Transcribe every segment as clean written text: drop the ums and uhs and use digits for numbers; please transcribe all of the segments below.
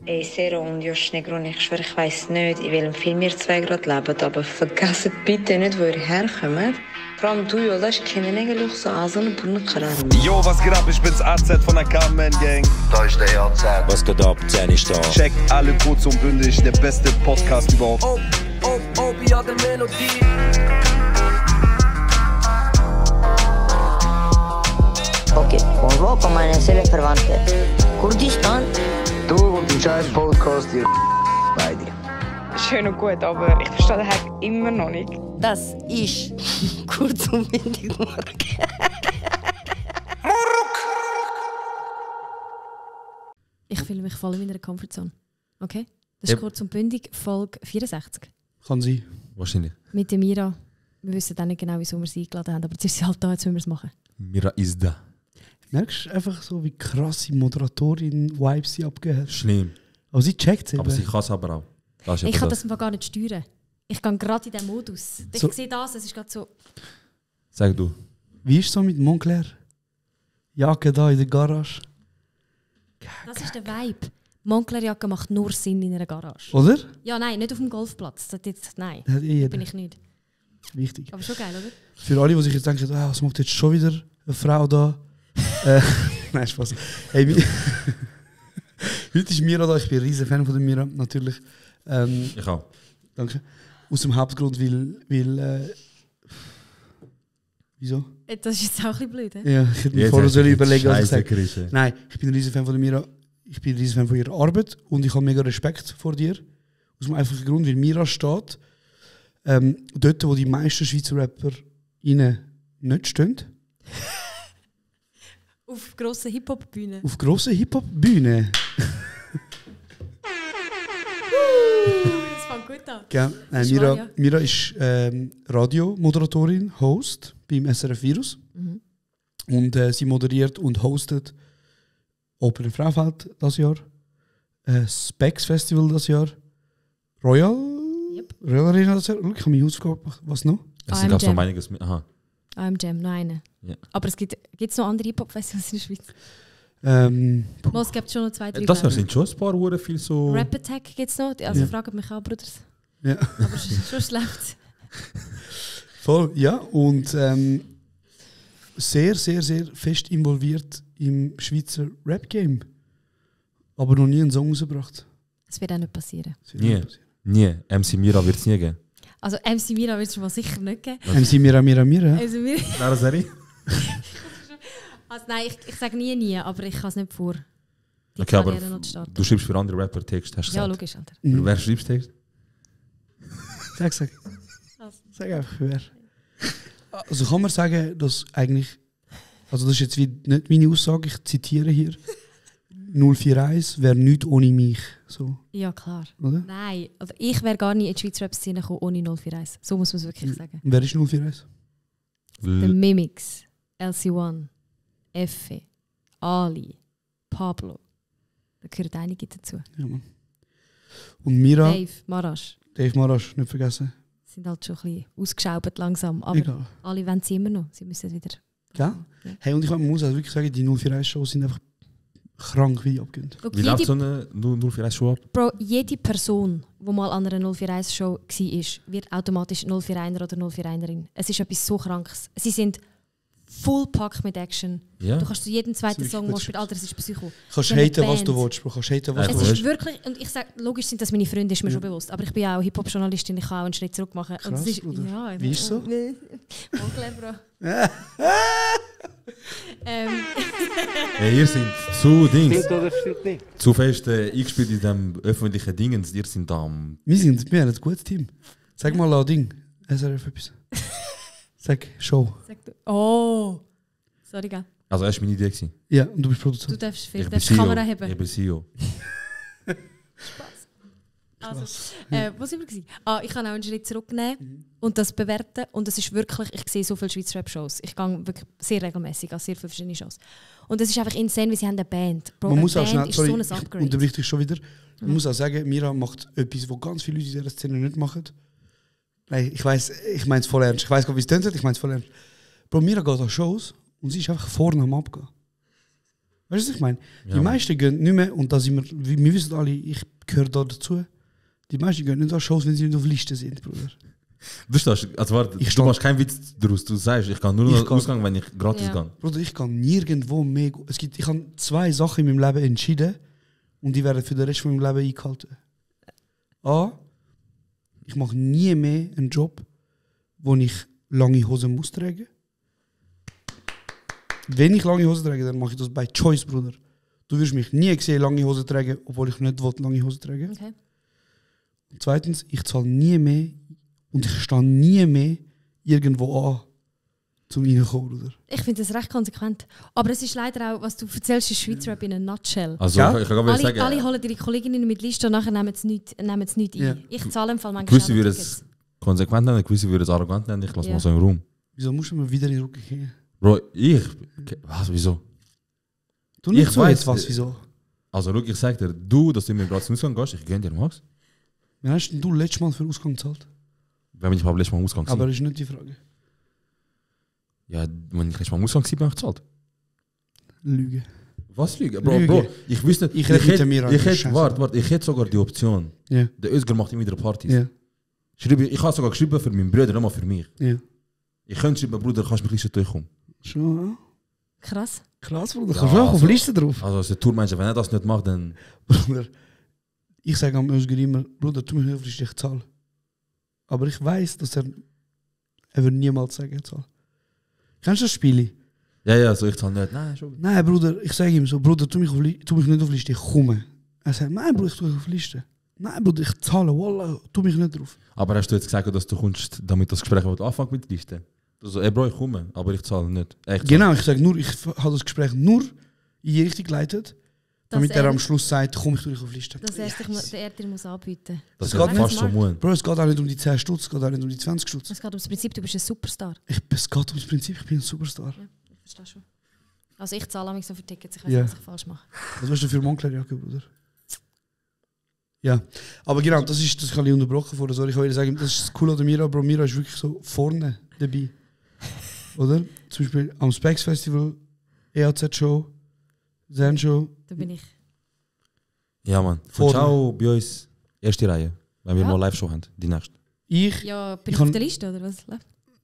Ey, Sero und Josh Negron, ich schwöre, ich weiss nicht, in welchem Film ihr zwei gerade lebt, aber vergesst bitte nicht, wo ihr herkommt. Vor allem du, Jolas, kennen eigentlich so an so einen Brunnenkarren. Yo, was geht ab? Ich bin's AZ von der Carmen Gang. Da ist der AZ. Was geht ab? 10 ist da. Checkt alle kurz und bündig, der beste Podcast überhaupt. Ja, der Melodie. Okay, von wo kommen meine Seelenverwandte? Kurdistan? Du und die scheiß Podcast, ihr beide. Schön und gut, aber ich verstehe den Hack immer noch nicht. Das ist kurz und bündig Mark. Ich fühle mich voll in meiner Comfortzone. Okay? Das ist kurz und bündig, Folge 64. Kann sein. Wahrscheinlich. Mit der Mira. Wir wissen dann nicht genau, wieso wir sie eingeladen haben, aber jetzt ist sie halt da, jetzt müssen wir es machen. Mira ist da. Merkst du einfach so, wie krasse Moderatorin-Vibes sie abgeben hat? Schlimm. Aber sie checkt es eben. Aber sie kann es aber auch. Das ist Ich aber kann das einfach gar nicht steuern. Ich gehe gerade in diesen Modus. Ich sehe das, es ist gerade so... Sag du. Wie ist es so mit Moncler? Jacke da in der Garage. Das ist der Vibe. Moncler-Jacke macht nur Sinn in einer Garage. Oder? Ja, nein, nicht auf dem Golfplatz. Nein, Das hat eh jeder. bin ich nicht. Wichtig. Aber schon geil, oder? Für alle, die sich jetzt denken, was macht jetzt schon wieder eine Frau da? Nein, Spaß. Hey, heute ist Mira da. Ich bin ein riesen Fan von der Mira, natürlich. Ich auch. Danke. Aus dem Hauptgrund, weil wieso? Das ist jetzt auch ein bisschen blöd, he? Ja, ich hätte mir vorher überlegen, was ich sage. Krise. Nein, ich bin ein riesen Fan von der Mira. Ich bin ein riesen Fan von ihrer Arbeit und ich habe mega Respekt vor dir. Aus dem einfachen Grund, weil Mira steht dort, wo die meisten Schweizer Rapper nicht stehen. Auf grossen Hip-Hop-Bühnen. Auf grossen Hip-Hop-Bühnen. Das fängt gut an. Ja, nein, Mira ist Radiomoderatorin, Host beim SRF Virus. Mhm. Und sie moderiert und hostet Open im Frauenfeld das Jahr, Specs Festival das Jahr, Royal Arena das Jahr. Schau, ich habe mich Hausaufgaben gemacht. Was noch? Es gab so einiges mit. Aha. AM Jam, noch einen. Ja. Aber es gibt noch andere Hip-Hop-Festivals in der Schweiz. Es gibt schon noch 2, 3. Das sind schon ein paar Uhren viel so. Rap Attack gibt es noch. Also fragt mich an, Bruders. Ja. Aber schon schlecht. Voll, ja. Und sehr, sehr, sehr fest involviert im Schweizer Rap-Game. Aber noch nie einen Song rausgebracht. Das wird auch nicht passieren. Nie. MC Mira wird es nie geben. Also MC Mira wird es schon mal sicher nicht geben. MC Mira. Also, Nein, Serie? Also nein, ich sage nie, aber ich kann es nicht vor. Okay, aber noch zu starten. du schreibst für andere Rapper Text, hast du Ja, gesagt? logisch, Alter. Für wer schreibst du Text? Sag. Sag einfach für wer. Also kann man sagen, dass eigentlich, also das ist jetzt nicht meine Aussage, ich zitiere hier, 041 wäre nichts ohne mich. So. Ja, klar. Oder? Nein, also ich wäre gar nie in die Schweizer Rap-Szene gekommen ohne 041. So muss man es wirklich sagen. Und wer ist 041? The Mimics, LC1, Effe, Ali, Pablo. Da gehören einige dazu. Ja, Mann. Und Mira. Dave Marasch. Dave Marasch, nicht vergessen. Sind halt schon ein bisschen ausgeschaubt langsam. Aber Egal. alle wollen sie immer noch. Sie müssen wieder. Ja? Hey, und ich muss also wirklich sagen, die 041-Shows sind einfach krank, wie die abgehen. Look, Wie läuft so eine 041-Show ab? Bro, jede Person, die mal an einer 041-Show war, wird automatisch 041er oder 041erin. Es ist etwas so Krankes. Sie sind full packed mit Action. Ja. Du kannst zu jedem zweiten Das ist Song wirklich spielen. Alter, das ist Psycho. Kannst Sie haben haten, eine was du Band. willst, Bro. Kannst haten, was Es du Es willst. ist wirklich, und ich sage, logisch sind das meine Freunde, ist mir schon bewusst. Aber ich bin ja auch Hip-Hop-Journalistin, ich kann auch einen Schritt zurück machen. Und Krass, es ist, Bruder. ja, Wie ist so? Onkel, Bro. Hey, ihr seid zu Dings. Stimmt oder stimmt nicht? Zu fest eingespielt in diesem öffentlichen Dingens. Ihr sind da am. Wir haben ein gutes Team. Sag mal ein Ding. SRF etwas. Sag Show. Sag du. Oh! Sorry, gell. Also, das war meine Idee. gewesen. Ja, und du bist Du Produzent. darfst viel. Ich Du bin darfst CEO. Kamera haben. Ich bin CEO. Also, wo sind wir gewesen? Ich kann auch einen Schritt zurücknehmen und das bewerten. Und es ist wirklich, ich sehe so viele Schweizer Rap-Shows. Ich gehe wirklich sehr regelmäßig an sehr viele verschiedene Shows. Und es ist einfach insane, wie sie haben eine Band. Bro, Man eine muss auch Band schnell, ist sorry, so ein ich Upgrade. unterbricht dich schon wieder. Man muss auch sagen, Mira macht etwas, was ganz viele Leute in dieser Szene nicht machen. Nein, ich meine es voll ernst. Ich weiß gar nicht, wie es tönt, ich meine es voll ernst. Bro, Mira geht an Shows und sie ist einfach vorne am Abgehen. Weißt du, was ich meine? Ja, Die Mann. meisten gehen nicht mehr, und da sind wir wissen alle, ich gehöre da dazu, die meisten gehen nicht an Shows, wenn sie nicht auf Liste sind, Bruder. Also warte, du machst keinen Witz daraus. Du sagst, ich kann nur noch Ausgang, wenn ich gratis Ja. gehe. Bruder, ich kann nirgendwo mehr. Ich habe 2 Sachen in meinem Leben entschieden und die werden für den Rest von meinem Leben eingehalten. A, ich mache nie mehr einen Job, wo ich lange Hosen muss tragen. Wenn ich lange Hosen trage, dann mache ich das by choice, Bruder. Du wirst mich nie sehen, lange Hosen tragen, obwohl ich nicht will, lange Hosen tragen. Okay. Und zweitens, ich zahle nie mehr und ich stehe nie mehr irgendwo an, zum reinkommen, Bruder. Ich finde das recht konsequent. Aber es ist leider auch, was du erzählst, ist Schweizer Rap in a nutshell. Also Ja? ich kann gerade sagen, Alle holen ihre Kolleginnen mit Liste und nachher nehmen sie nicht ein. Ja. Ich zahle im Fall manchmal gewisse würden es konsequent nennen, gewisse würden es arrogant nennen. Ich lasse Ja. mal so im Raum. Wieso musst du mir wieder in den Rücken gehen? Bro, was, wieso? Du nicht Ich so weiss, jetzt was, wieso? Also schau, ich sag dir, du, dass du mir gerade zum Ausgang gehst, ich gönne dir, Max. Wann hast denn du letztes Mal für Ausgang gezahlt? Wenn ich beim letzten Mal im Ausgang Aber war. das ist nicht die Frage. Ja, wenn ich letztes Mal im Ausgang war, bin ich gezahlt. Lüge. Was Lüge? Lüge. Bro, ich wüsste nicht. Ich rede mit mir an, ich hätte, Scheiße. warte, ich hätte sogar die Option. Ja. Der Özger macht immer wieder Partys. Ja. Ich habe sogar geschrieben für meinen Bruder, nicht mal für mich. Ja. Ich könnte schreiben, Bruder, kannst du mich nicht durchkommen. Schon, Krass. krass, Bruder. Ja, Kannst du auch auf also- Liste drauf? Also als der Tourmanager, wenn er das nicht macht, dann... Bruder, ich sage am Özgür immer, Bruder, tu mich nicht auf Liste, ich zahle. Aber ich weiß, dass er wird niemals sagen, er zahlt. Kennst du das Spiel? Ja, so ich zahle nicht. Nein, schon. Nein, Bruder, ich sage ihm so, Bruder, tu mich nicht auf Liste, ich komme. Er sagt, nein, Bruder, ich tue dich auf Liste. Nein, Bruder, ich zahle, wallah, tu mich nicht drauf. Aber hast du jetzt gesagt, dass du kommst, damit das Gespräch anfängt mit der Liste? Du so, ey Bro, ich komme, aber ich zahle nicht. Echt? Genau, ich sage nur, ich habe das Gespräch nur in die Richtung geleitet, damit Dass er er- am Schluss sagt, komm, ich tue dich auf Liste. Dass er dir muss anbieten. Das Es ist geht fast so nicht. muhen. Bro, es geht auch nicht um die 10 Stutz, es geht auch nicht um die 20 Stutz. Es geht ums Prinzip, du bist ein Superstar. Es geht ums Prinzip, ich bin ein Superstar. Ich verstehe schon. Also ich zahle mich so für Tickets, ich weiß Ja. nicht, was ich falsch mache. Was hast du für Moncler-Jacke, Bruder? Ja, aber genau, das habe ich unterbrochen vorher. Sorry, ich wollte sagen, das ist das Coole an Mira, Bro. Mira ist wirklich so vorne dabei. Oder? Zum Beispiel am Specs Festival, EAZ-Show, Zen-Show. Da bin ich. Ja, Mann. Vorne. Ciao bei uns, erste Reihe. Wenn wir Ja. mal Live-Show haben, die nächste. Ich, Ja, bin Ich ich auf kann- der Liste, oder was?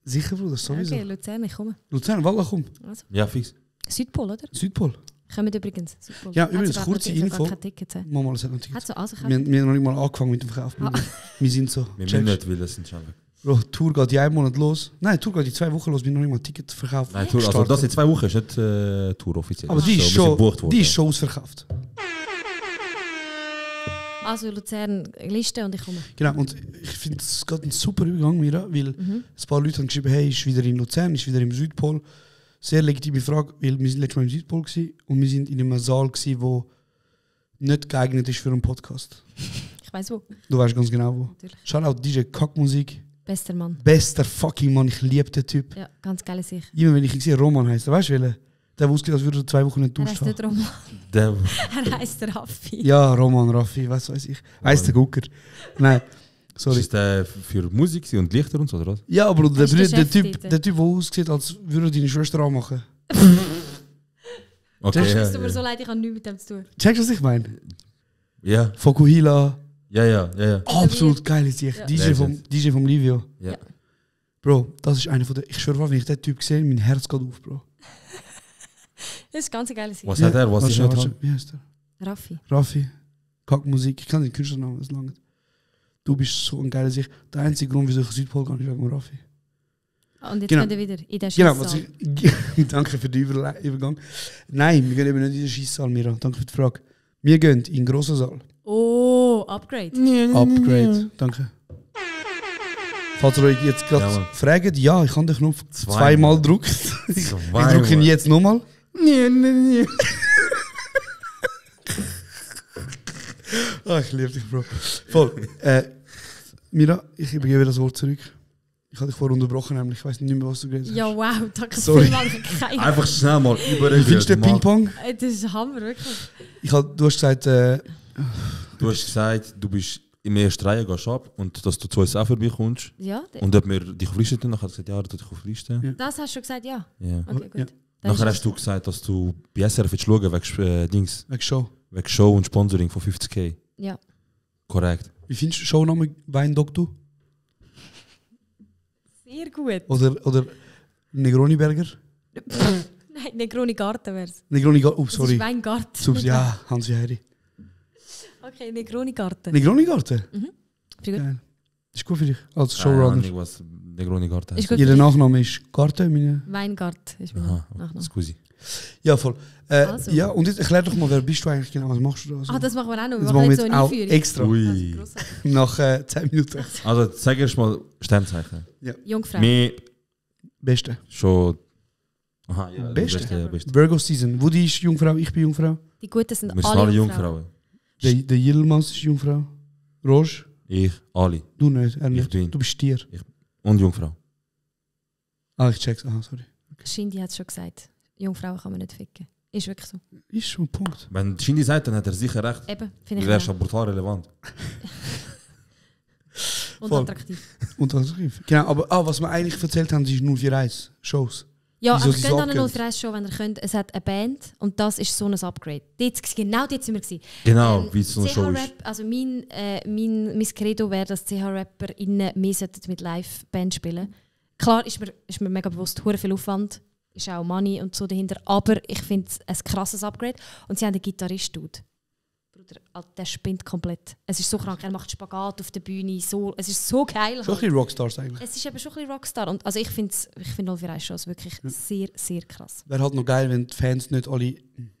sicher, Bruder, sowieso. Okay, Luzern, ich komme. Luzern, Walla, komm. Also. Ja, fix. Südpol, oder? Südpol. Kommen übrigens. Südpol. Ja, Hat übrigens, sogar kurze natürlich sogar Info. keine Tickets, hä? Mama, das hat noch Tickets. Hat so, also Wir haben noch nicht mal angefangen mit dem Verkauf. Bruder. Wir sind so. Wir checkst. müssen nicht, weil das sind schon weg. Bro, die Tour geht in einem Monat los. Nein, die Tour geht in 2 Wochen los. Wir haben noch nicht mal Ticket verkauft. Nein, Tour, also das in 2 Wochen ist nicht Tour offiziell. Aber die So, ist wir sind schon, gebucht worden. die ist schon ausverkauft. Also Luzern, Liste und ich komme. Genau, und ich finde, es geht ein super Übergang, Mira, weil ein paar Leute haben geschrieben, hey, ist wieder in Luzern, ist wieder im Südpol. Sehr legitime Frage, weil wir sind letztes Mal im Südpol gewesen und wir sind in einem Saal gewesen, der nicht geeignet ist für einen Podcast. Ich weiß wo. Du weißt ganz genau wo. Natürlich. Shoutout DJ Kackmusik. Bester Mann. Bester fucking Mann, ich liebe den Typ. Ja, ganz geile Sicht. Immer wenn ich ihn sehe, Roman heisst er, weißt du welcher? Der wusste, als würde er 2 Wochen nicht Er duscht heißt nicht haben. Roman, Der, er heißt Raffi. Ja, Roman, Raffi, was weiß ich. Heißt der Gucker. Nein, sorry. ist der für Musik und Lichter und so, oder was? Ja, aber der, Hast du der, Chef Typ, dort? der Typ, der aussieht, als würde er deine Schwester anmachen. Okay, Es tut mir so leid, ich habe nichts mit dem zu tun. Checkst du, was ich meine? Ja, Fokuhila, ja. absolut geile Sicht. Ja. DJ vom Livio. Ja. Bro, das ist einer von der. Ich schwöre, wenn ich den Typ sehe, mein Herz geht auf, Bro. Das ist ganz geile Sicht. Was hat er? Was Warte ist schnell, er? warte schnell. Wie heißt der? Raffi. Raffi. Kackmusik. Ich kann den Künstlernamen, das lange. Du bist so ein geiler Sicht. Der einzige Grund, wieso ich Südpol gehe, ist wegen Raffi. Und jetzt Genau. gehen wir wieder in den Genau, Schisssaal. danke für den Übergang. Nein, wir gehen eben nicht in den Scheisssaal, Mira. Danke für die Frage. Wir gehen in den grossen Saal. Oh, Upgrade. Upgrade. Danke. Falls ihr euch jetzt Ja, gerade Mann. fragt, ja, ich habe den Knopf Zweimal. zweimal gedrückt. Ich drücke ihn jetzt nochmal. Nee. Ich liebe dich, Bro. Voll. Mira, ich übergebe das Wort zurück. Ich habe dich vorher unterbrochen, nämlich ich weiß nicht mehr, was du geredet hast. Ja, wow, danke Sorry. vielmals. Ich habe keine Einfach schnell mal über Wie findest du den Ping-Pong? Das ist Hammer, wirklich. Du hast gesagt, Du hast gesagt, du bist in der ersten Reihe, gehst ab und dass du zu uns auch vorbeikommst. Ja, Und ob wir dich auf Liste tun, dann hat er gesagt, ja, du dich auf Liste. Ja. das hast du schon gesagt, ja. Ja. Okay, gut. Ja. Nachher hast du gesagt, dass du bei SRF willst schauen wegen Dings. Wegen Show. Wegen Show und Sponsoring von 50k. Ja. Korrekt. Wie findest du Showname Weindoktor? Sehr gut. Oder Negroni-Berger? Nein, Negroni Garten wär's. Negroni Garten, Das sorry. ist Weingarten. Subs, ja, Hansi Heiri. Okay, Negroni Garten. Negroni Garten? Ist gut. Geil. Ist gut für dich als Keine Showrunner. Ahnung, was Negroni Garten Ist heißt. gut. Ihr Nachname ist Garten, meine. Weingart ist mein Aha, Nachname. scusi. Ja, voll. Also. Ja, und jetzt erklär doch mal, wer bist du eigentlich genau? Was machst du da? Ah, das machen wir auch noch. Wir das machen machen wir jetzt so jetzt eine auch Einführung. extra. Ui. Grossartig. Nach 10 Minuten. Also sag erst mal Sternzeichen. Jungfrau. Mir Beste. schon... Aha, ja. Beste? Ja, beste. Virgo Season. Woody ist Jungfrau, ich bin Jungfrau. Die Guten sind Wir sind alle alle Jungfrauen. Jungfrauen. Der Yilmaz ist Jungfrau. Roche? Ich, alle. Du nicht, er Ich nicht. bin. Du bist Stier. Und Jungfrau. Ah, ich check's. Aha, sorry. Shindy hat es schon gesagt. Jungfrauen kann man nicht ficken. Ist wirklich so. Ist schon ein Punkt. Wenn Shindy sagt, dann hat er sicher recht. Eben, finde Du wärst ich schon brutal relevant. und voll. attraktiv. Und attraktiv. Genau, aber was wir eigentlich erzählt haben, ist 041 Shows. Ja, Wieso aber sie geht so an eine abgehen? 031 Show, wenn ihr könnt. Es hat eine Band und das ist so ein Upgrade. Genau dort sind wir gewesen. Genau, wie es so eine Show ist. CH-Rap, also mein Credo wäre, dass CH-RapperInnen mehr sollten mit Live-Band spielen. Klar ist mir mega bewusst, hure viel Aufwand, ist auch Money und so dahinter, aber ich finde es ein krasses Upgrade. Und sie haben einen Gitarrist-Dude. Bruder, Alter, der spinnt komplett. Es ist so krank, er macht Spagat auf der Bühne, so, es ist so geil. Schon ein Halt. bisschen Rockstars eigentlich. Es ist eben schon ein bisschen Rockstar. Und also ich finde 041 Shows wirklich sehr, sehr krass. Wäre halt noch geil, wenn die Fans nicht alle.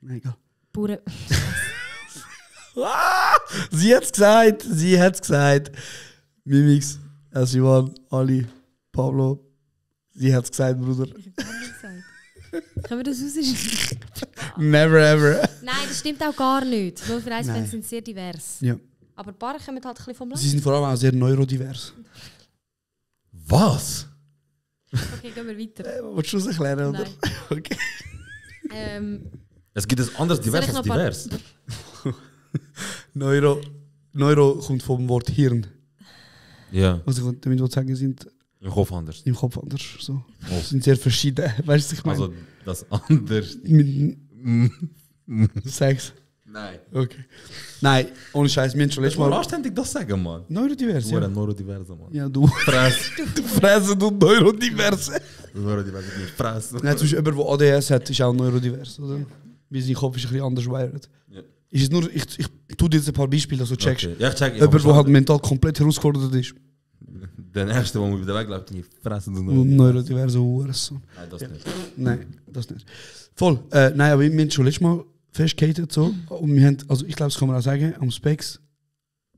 Egal. Bauern. Sie hat's gesagt. Mimix, Sivan, Ali, Pablo. Sie hat's gesagt, Bruder. Können wir das rausschneiden? Never ever. Nein, das stimmt auch gar nicht. 041 Nein. Fans sind sehr divers. Ja. Aber ein paar kommen halt ein bisschen vom Land. Sie sind vor allem auch sehr neurodivers. Was? Okay, gehen wir weiter. Willst du es erklären, oder? Nein. Okay. Es gibt ein anderes divers Soll ich als noch ein divers. Neuro kommt vom Wort Hirn. Ja, Was ich damit sagen, sind im Kopf anders. im Kopf anders. So. Oh. Sind sehr verschieden. Weißt du, was ich meine? Also das anders. Sag's. Nein. Okay. Nein, ohne Scheiß, wir haben schon letztes Mal Mal. anständig das sagen, Mann. Neurodivers, Du ja. ein Neurodiverser, Mann. Ja, du. Fress. Du fressen und Neurodivers. Neurodiverser nicht fressen. Nein, zum Beispiel jemand, der ADS hat, ist auch neurodivers, oder? Weil sein Kopf ist ein bisschen anders wired. Ja. Ist es nur, ich tue dir jetzt ein paar Beispiele, dass du checkst. Okay. Ja, ich check. Jemand, der halt mental komplett herausgefordert ist. Der erste, der mir wieder wegläuft, nicht fressen und Und neurodiverse Hurensohn. Nein, das nicht. Nein, das nicht. Voll. Nein, aber wir haben schon letztes Mal festgehalten so. Und wir haben, also ich glaube, das kann man auch sagen, am Specs.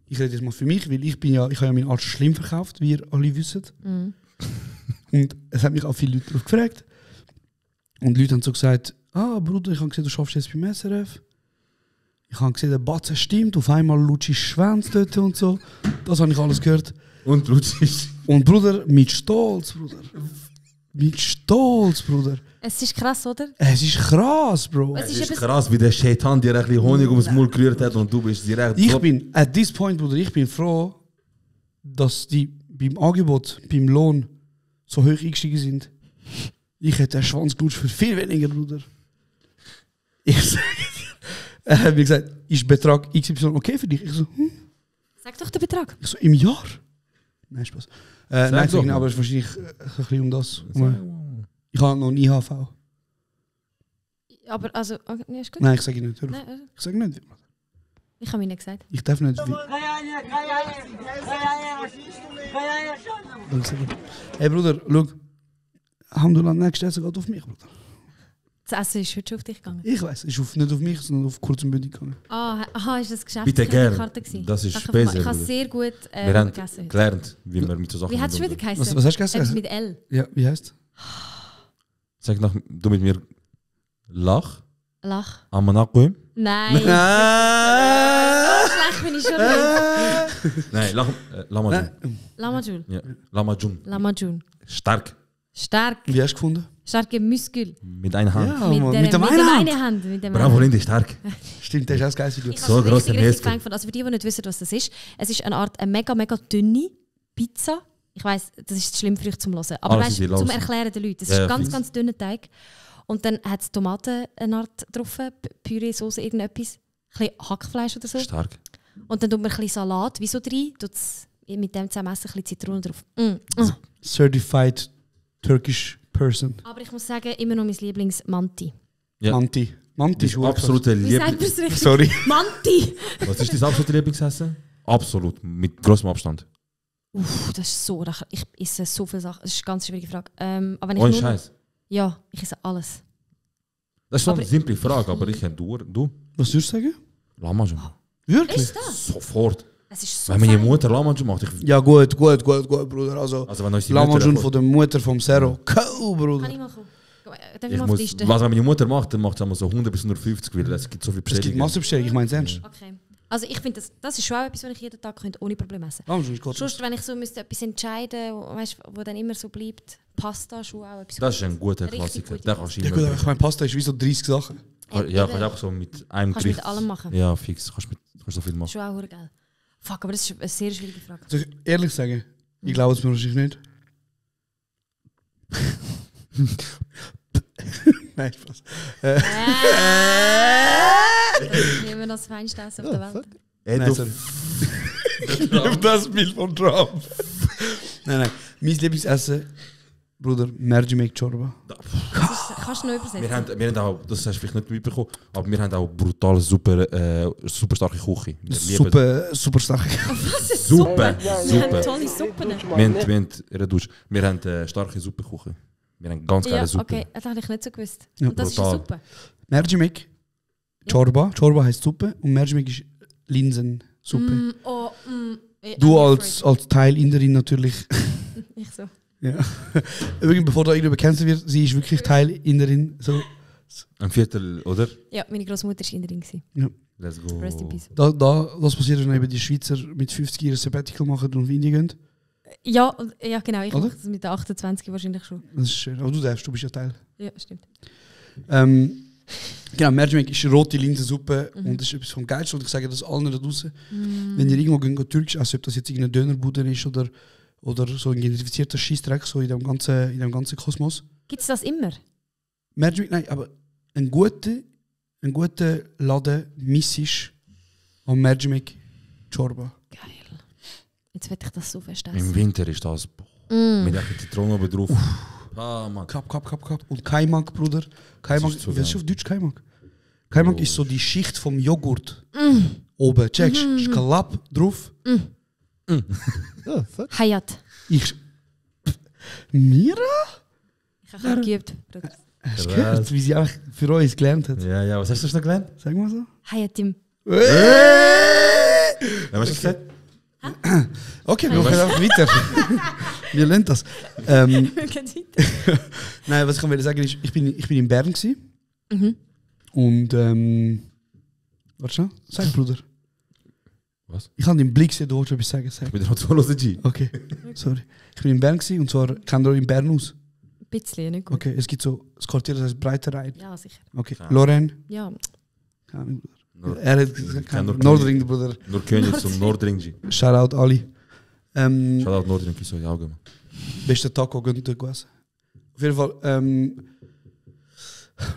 Ich rede jetzt mal für mich, weil ich habe ja meinen Arzt schlimm verkauft, wie ihr alle wisst. Mhm. Und es haben mich auch viele Leute darauf gefragt. Und die Leute haben so gesagt, Bruder, ich habe gesehen, du schaffst jetzt beim SRF. Ich habe gesehen, der Batzen stimmt, auf einmal lutscht Schwänze dort und so. Das habe ich alles gehört. Und Lutsch. Und Bruder, mit Stolz, Bruder. Mit Stolz, Bruder. Es ist krass, oder? Es ist krass, Bro. Es Es ist ist eben- krass, wie der Shaitan dir ein bisschen Honig ums Maul gerührt hat und du bist direkt... Ich bin, at this point, Bruder, ich bin froh, dass die beim Angebot, beim Lohn so hoch eingestiegen sind. Ich hätte den Schwanz gelutscht für viel weniger, Bruder. Ich sage dir. Er hat mir gesagt, ist Betrag XY okay für dich? Ich so, Sag doch den Betrag. Ich so im Jahr? Nein, Spaß. Nein, doch sag ich, mal. aber es ist wahrscheinlich ein bisschen um das. Ich habe noch nie HV. Aber also, okay, nee, ist gut. Nein, ich sage nicht. Hör auf. Nein, Ich sage nicht. ich habe mir nicht gesagt. Ich darf nicht. Hey Bruder, schau. Alhamdulillah, nächstes Essen geht auf mich, Bruder. Das Essen ist heute schon auf dich gegangen. Ich weiß, es ist nicht auf mich, sondern auf kurz und bündig gegangen. Aha, ist das Geschäft? Bitte gern. Karte gewesen? Das ist Danke besser, vielmals. Ich habe Bruder. sehr gut Wir haben gegessen heute. gelernt, wie man mit so Sachen Wie hat es schon wieder umgeht. geheißen? Was hast du Etwas gegessen? mit L. Ja, wie heißt Sag noch, du mit mir Lach, Lach. Amanakum. Nein. So schlecht bin ich schon nicht. Nein, Lamajun. Lamajun. Ja, Lamajun. Lamajun. Stark. Stark. Wie hast du gefunden? Starke Muskel. Mit einer Hand. Ja, Mit Mann, der mit dem einen Hand. einen Hand. Mit dem Bravo, einen Hand. Lindy, stark. Stimmt, das ist auch das Geilste. Ich So habe es grosse richtig Muskeln. Fan gefunden. Also für die nicht wissen, was das ist eine Art eine mega, mega dünne Pizza. Ich weiss, das ist schlimm für euch zum Hören. Aber Ah, das weißt, ist die zum Laus. Erklären den Leuten. Es Ja, ist ja, ganz, fix. ganz dünner Teig. Und dann hat es Tomaten eine Art drauf, Püree, Soße, irgendetwas. Ein bisschen Hackfleisch oder so. Stark. Und dann tut man ein bisschen Salat, wie so rein, tut's mit dem zusammen essen, ein bisschen Zitrone drauf. Certified Turkish person. Aber ich muss sagen, immer noch mein Lieblings-Manti. Ja. Manti. Manti ist Absolute Wie sagt man Lieblings. es richtig? Sorry. Manti! Was ist dein absolute Lieblingsessen? Absolut, mit großem Abstand. Das ist so, ich esse so viele Sachen. Das ist eine ganz schwierige Frage. Aber wenn ich Ohne nur- Scheiß. Ja, ich esse alles. Das ist so Aber- eine simple Frage, aber ich kenne du. Was würdest du sagen? Lamajun. Wirklich? Ist das? Sofort. Es ist so Wenn meine fein. Mutter Lamajun macht, Ja, gut, Bruder. Also also wenn unsere Lamajun Mutter- von der Mutter vom Zero. Cool, Kann Bruder. ich mal kommen? Darf ich Ich mal auf die muss, Liste? was wenn meine Mutter macht, dann macht sie immer so 100 bis 150, weil es gibt so viele Es gibt Bestellungen. Massenbestellung, ich meine es ernst. Okay. Also ich finde, das ist schon auch etwas, was ich jeden Tag könnte, ohne Probleme essen könnte. Lamajun ist gut. Sonst, wenn ich so müsste etwas entscheiden müsste, wo dann immer so bleibt, Pasta schon auch etwas Das ist ein Gutes. guter Richtig Klassiker. gute Den kannst du Ja, immer. gut, aber ich meine, Pasta ist wie so 30 Sachen. Ja, kannst du auch so mit einem Kannst du Gericht. mit allem machen. Ja, fix. Kannst so viel machen. Schon auch geil. Fuck, aber das ist eine sehr schwierige Frage. Soll ich ehrlich sagen? Ich glaube es mir wahrscheinlich nicht. Nein, Spaß. Das ist immer noch das feinste Essen auf der Welt. Nein, sorry. Das Bild von Trump. Nein. Mein Lieblingsessen, Bruder, Mercimek Chorba. Kannst du noch übersetzen? Wir haben auch, das hast du vielleicht nicht mitbekommen, aber wir haben auch brutal super starke Küche. Super stark. Was ist Super, Wir haben super. tolle Suppen. Wir haben starke Suppenküche. Wir haben ganz geile Ja, Suppe. okay, das habe ich nicht so gewusst. Ja, Und das ist eine brutal. Suppe. Mercimek Chorba. Chorba heisst Suppe und Mercimek ist Linsensuppe. Du als Teil Inderin natürlich. Ich so. Ja. Übrigens, bevor da irgendjemand bekannt wird, sie ist wirklich Teil Inderin. So. Ein Viertel, oder? Ja, meine Großmutter war Inderin. Let's go. Rest in peace. Das passiert, wenn eben die Schweizer mit 50 ihr Sabbatical machen und auf Indien gehen. Ja, genau. Ich Oder? mache das mit der 28 wahrscheinlich schon. Das ist schön. Aber du darfst, du bist ja Teil. Ja, stimmt. Genau, Mercimek ist rote Linsensuppe und das ist etwas vom Geilsten. Und ich sage das allen da draußen. Wenn ihr irgendwo geht, Türkisch essen, ob das jetzt irgendeine Dönerbude ist oder so ein gentrifizierter Scheissdreck so in dem ganzen Kosmos. Gibt es das immer? Mercimek, nein, aber ein guter Laden missisch am Mercimek Chorba. Geil. Jetzt werde ich das so fest Im essen. Winter ist das mit der Zitrone oben drauf. Mann. Kap. Und Kaimak, Bruder. Kaimak, ist so was ist geil. auf Deutsch Kaimak? Kaimak ist so die Schicht vom Joghurt. Oben, checkst du? Skalab drauf. Hayat. Mira? Ich habe auch geübt. Bruder. Hast du gehört, wie sie auch für uns gelernt hat? Ja, was hast du noch gelernt? Sag mal so. Hayatim. Was hast du gesagt? Okay, wir gehen einfach weiter. Wir lernen das. Nein, was ich will sagen ist, ich bin in Bern gewesen. Und warte schon, sag Bruder. Was? Ich habe den Blick gesehen, du wolltest etwas sagen. Sag. Ich bin noch zu los, G. Okay, sorry. Ich bin in Bern gewesen, und zwar, kennt ihr in Bern aus? Ein bisschen, nicht gut. Okay, es gibt so das Quartier, das heißt Breiterein. Ja, sicher. Okay, Ja. Lorraine. Ja. Keine Ahnung, Bruder. Nur- Er hat gesagt, kenn nur Nordring, Bruder. Nur König zum Nordring, G. Shoutout Ali. Shoutout Nordring, so in die Augen. Beste Taco gönnt ihr gegessen. Auf jeden Fall,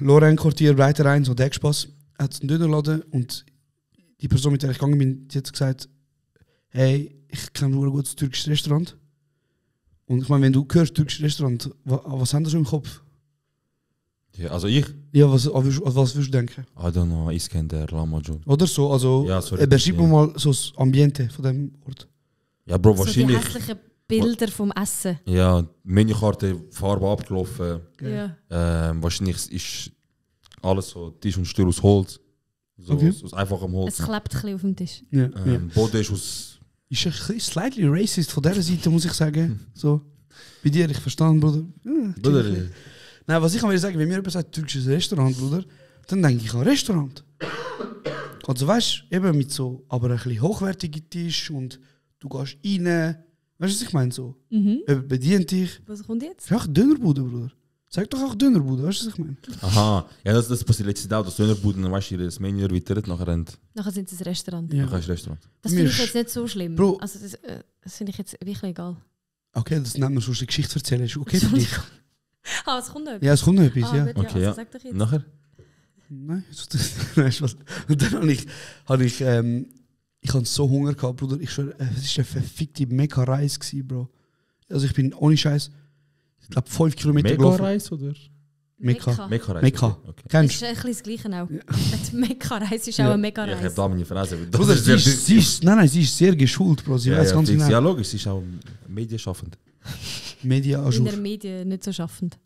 Lorraine Quartier, Breiterein, so Deckspass, hat einen Dönerladen und die Person, mit der ich gegangen bin, die hat gesagt, hey, ich kenne nur ein gutes türkisches Restaurant. Und ich meine, wenn du hörst, türkisches Restaurant, was haben die so im Kopf? Ja, also ich? Ja, was würdest du denken? I don't know, Iskender, Lamajun. Oder so, also, Ja, sorry, beschreib mir ja. mal so das Ambiente von dem Ort. Ja, Bro, So die wahrscheinlich. hässlichen Bilder vom Essen. Ja, Menükarte, Farbe abgelaufen. Ja. Wahrscheinlich ist alles so Tisch und Stuhl aus Holz. So Okay. aus einfachem Holz. Es klebt ein bisschen auf dem Tisch. Ja, ja. Boden ist aus. Ist ein bisschen slightly racist von dieser Seite, muss ich sagen. So. Bei dir, ich verstehe, Bruder. Ja, Bruder, Nein, was ich will sagen, wenn mir jemand sagt, türkisches Restaurant, Bruder, dann denke ich an Restaurant. Also weißt du, eben mit so, aber ein bisschen hochwertigen Tisch und du gehst rein. Weißt du, was ich meine? So. Jemand bedient dich. Was kommt jetzt? Ja, Dönerbude, Bruder. Sag doch auch Dönerbude, weißt du, was ich meine? aha, ja, das passiert letztes Jahr, dass Dönerbuden, weißt du, das Menü erweitert, nachher ist Nachher sind es ein Restaurant. Ja. ein Restaurant. Das Mir finde ich ist- jetzt nicht so schlimm. Bro. Also das finde ich jetzt wirklich egal. Okay, das nennt man so eine Geschichte erzählen. Ist okay für dich. Es kommt noch etwas. Ja, es kommt noch etwas, ja. Gut, Okay, ja. Sag doch jetzt. Nachher? Nein, nein, Spaß. Und dann habe ich so Hunger gehabt, Bruder. Ich schwöre, es war eine verfickte Mega-Reise, Bro. Also ich bin ohne Scheiß, ich glaube 5 Kilometer gelaufen. Mega-Reise oder? Mekka. Mekka-Reise. Mekka. Okay. Das Kennst ist du? ein bisschen das Gleiche auch. Die Mekka-Reise ist auch Ja. eine Ja, ich habe Mega-Reise. da meine Phrase. Bruder, sie ist sehr geschult, Bro. Sie weiß ganz genau. Ja, logisch, sie ist auch medienschaffend. Media In Ajour. der Medien nicht so schaffend.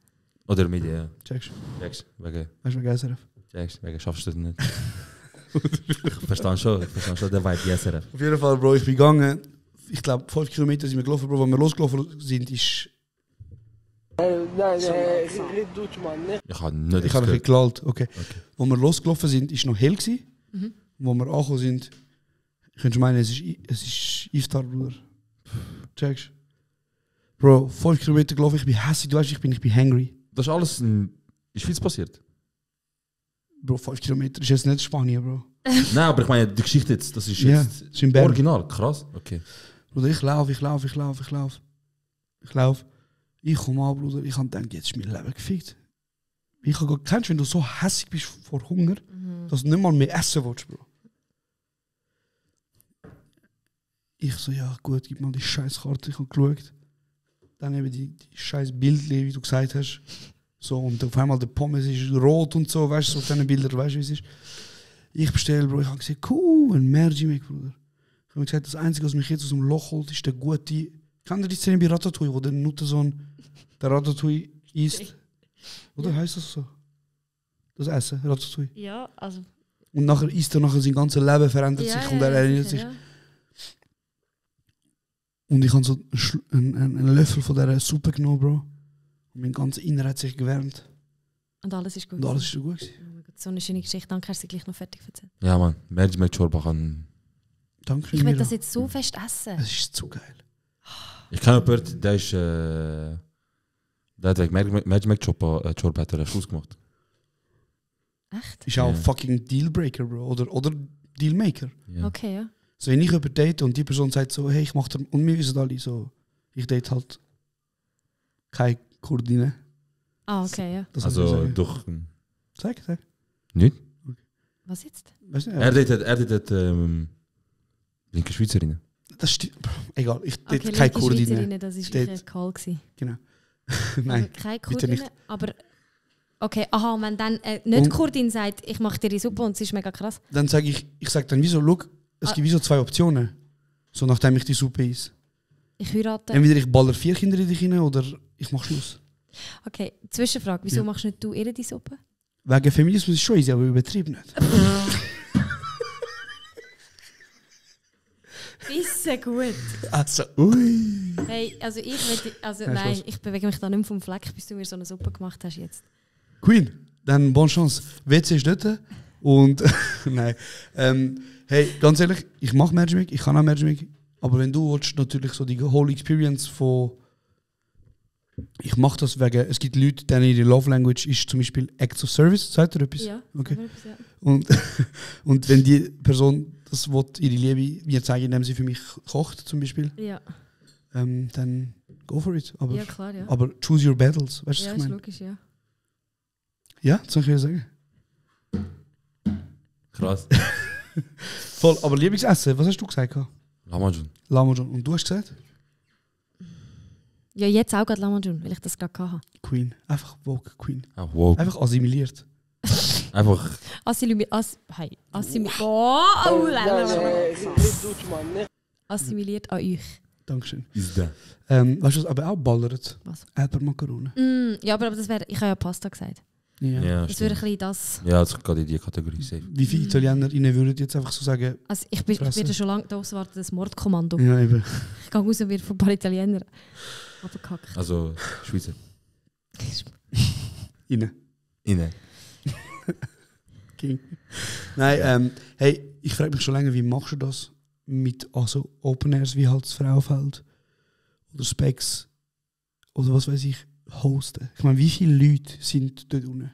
Oder Medien, ja. Checkst Checkst, wegen, du, wegen SRF? schaffst du das nicht. Ich verstehe schon, der Vibe, die SRF. Auf jeden Fall, Bro, ich bin gegangen. Ich glaube, 5 Kilometer sind wir gelaufen, Bro. Wenn wir losgelaufen sind, ist... Ich habe nicht Ich habe ein bisschen gelallt, okay. Okay. Wo wir losgelaufen sind, ist noch hell gewesen. Wo wir angekommen sind, könntest du meinen, es ist Iftar, Bruder. Checkst du? Bro, 5 Kilometer gelaufen, ich bin hässlich, du weißt, ich bin hangry. Das ist alles in der Schweiz passiert. Bro, 5 Kilometer ist jetzt nicht Spanien, Bro. Nein, aber ich meine, die Geschichte jetzt, das ist Ja, jetzt das ist in Bern. original, krass. Okay. Bruder, ich laufe. Ich komme an, Bruder, ich habe gedacht, jetzt ist mein Leben gefickt. Kennst du, wenn du so hässlich bist vor Hunger, dass du nicht mal mehr essen willst, Bro? Ich so, ja gut, gib mal die scheiß Karte, ich habe geschaut. Dann eben die scheiß Bildchen, wie du gesagt hast. So, und auf einmal der Pommes ist rot und so, weißt du, so auf diesen Bildern, weißt du, wie es ist. Ich bestelle, Bro, ich habe gesagt, cool, ein Mercimek, Bruder. Ich habe gesagt, das Einzige, was mich jetzt aus dem Loch holt, ist der gute... Kennt ihr die Szene bei Ratatouille, wo der Nuttensohn der Ratatouille isst? Oder heißt das so? Das Essen, Ratatouille. Ja, also... Und nachher isst er, nachher sein ganzes Leben verändert sich und er erinnert sich. Ja. Und ich habe so einen Löffel von dieser Suppe genommen, Bro. Und mein ganzes Inner hat sich gewärmt. Und alles ist gut. Und alles ist so gut gewesen. Oh mein Gott, so eine schöne Geschichte. Danke, hast du sie gleich noch fertig erzählt. Ja, man, Mercimek Chorba kann. Danke, Ich will Mira. das jetzt so fest essen. Es ist zu geil. Ich kenne jemanden, der ist. Der hat wegen Mercimek Chorba hat er einen Schluss gemacht. Echt? Ist auch Ja. ein fucking Dealbreaker, Bro. Oder Dealmaker. Ja. Okay, ja. So, wenn ich jemanden date und die Person sagt so, hey, ich mach dir... Und wir wissen alle so, ich date halt keine Kurdine. Ah, okay, ja. Das soll ich Also sagen. durch. Sag. Nicht? Was jetzt? Weißt du, Er datet linke Schweizerinnen. das stimmt. Bro, egal, ich date Okay, keine linke Kurdine. Schweizerinnen, das war Date- wirklich ein Call gewesen. Genau. Also Nein, keine bitte Kurdin, nicht. aber... Okay, aha, und wenn dann nicht Und- Kurdin sagt, ich mache dir die Suppe und es ist mega krass. Dann sage ich sag dann, wieso, look, es gibt wieso 2 Optionen. So, nachdem ich die Suppe esse. Ich heirate. Entweder ich baller 4 Kinder in dich rein oder ich mach Schluss. Okay, Zwischenfrage, wieso Ja. machst nicht du ihr die Suppe? Wegen Feminismus ist schon easy, aber übertrieben nicht. Ist gut. Also, ui. Hey, also ich will, also Ja, nein, Schluss. ich bewege mich da nicht mehr vom Fleck, bis du mir so eine Suppe gemacht hast jetzt. Queen, dann bonne Chance. WC ist dort. Und, nein. Hey, ganz ehrlich, ich mache Mercimek, ich kann auch Mercimek. Aber wenn du willst, natürlich so die whole Experience von... Ich mache das wegen... Es gibt Leute, denen ihre Love Language ist zum Beispiel Acts of Service. Sagt ihr etwas? Ja. Okay. aber etwas, ja. Und wenn die Person das will, ihre Liebe mir zeigen, indem sie für mich kocht, zum Beispiel, Ja. dann go for it. Aber, Ja, klar, ja. aber choose your battles. Weißt du, Ja, was ist ich meine? logisch, ja. Ja, das soll ich ja sagen. Krass. Voll, aber Lieblingsessen, was hast du gesagt? Lamajun. Lamajun. Und du hast gesagt? Ja, jetzt auch gerade Lamajun, weil ich das gerade hatte. Queen. Einfach Vogue Queen. Ah, wow. Einfach assimiliert. Einfach. Assimiliert an euch. Dankeschön. Ist der. Weißt du, was aber auch ballert? Was? Erdbeermakaronen. Ja, aber das wäre, ich habe ja Pasta gesagt. Ja. Ja, Das würde stimmt. ein bisschen das... Ja, das geht in die Kategorie safe. Wie viele ItalienerInnen würden jetzt einfach so sagen, Also ich bin Fresse. schon lange da warten, das Mordkommando. ja eben. Ich gehe raus und werde von ein paar Italienern abgekackt. Also, Schweizer. Innen. Innen. King. Nein, hey, ich frage mich schon länger, wie machst du das mit also Open Airs wie halt das Frauenfeld oder Specs oder was weiß ich, hosten? Ich meine, wie viele Leute sind dort unten? Ein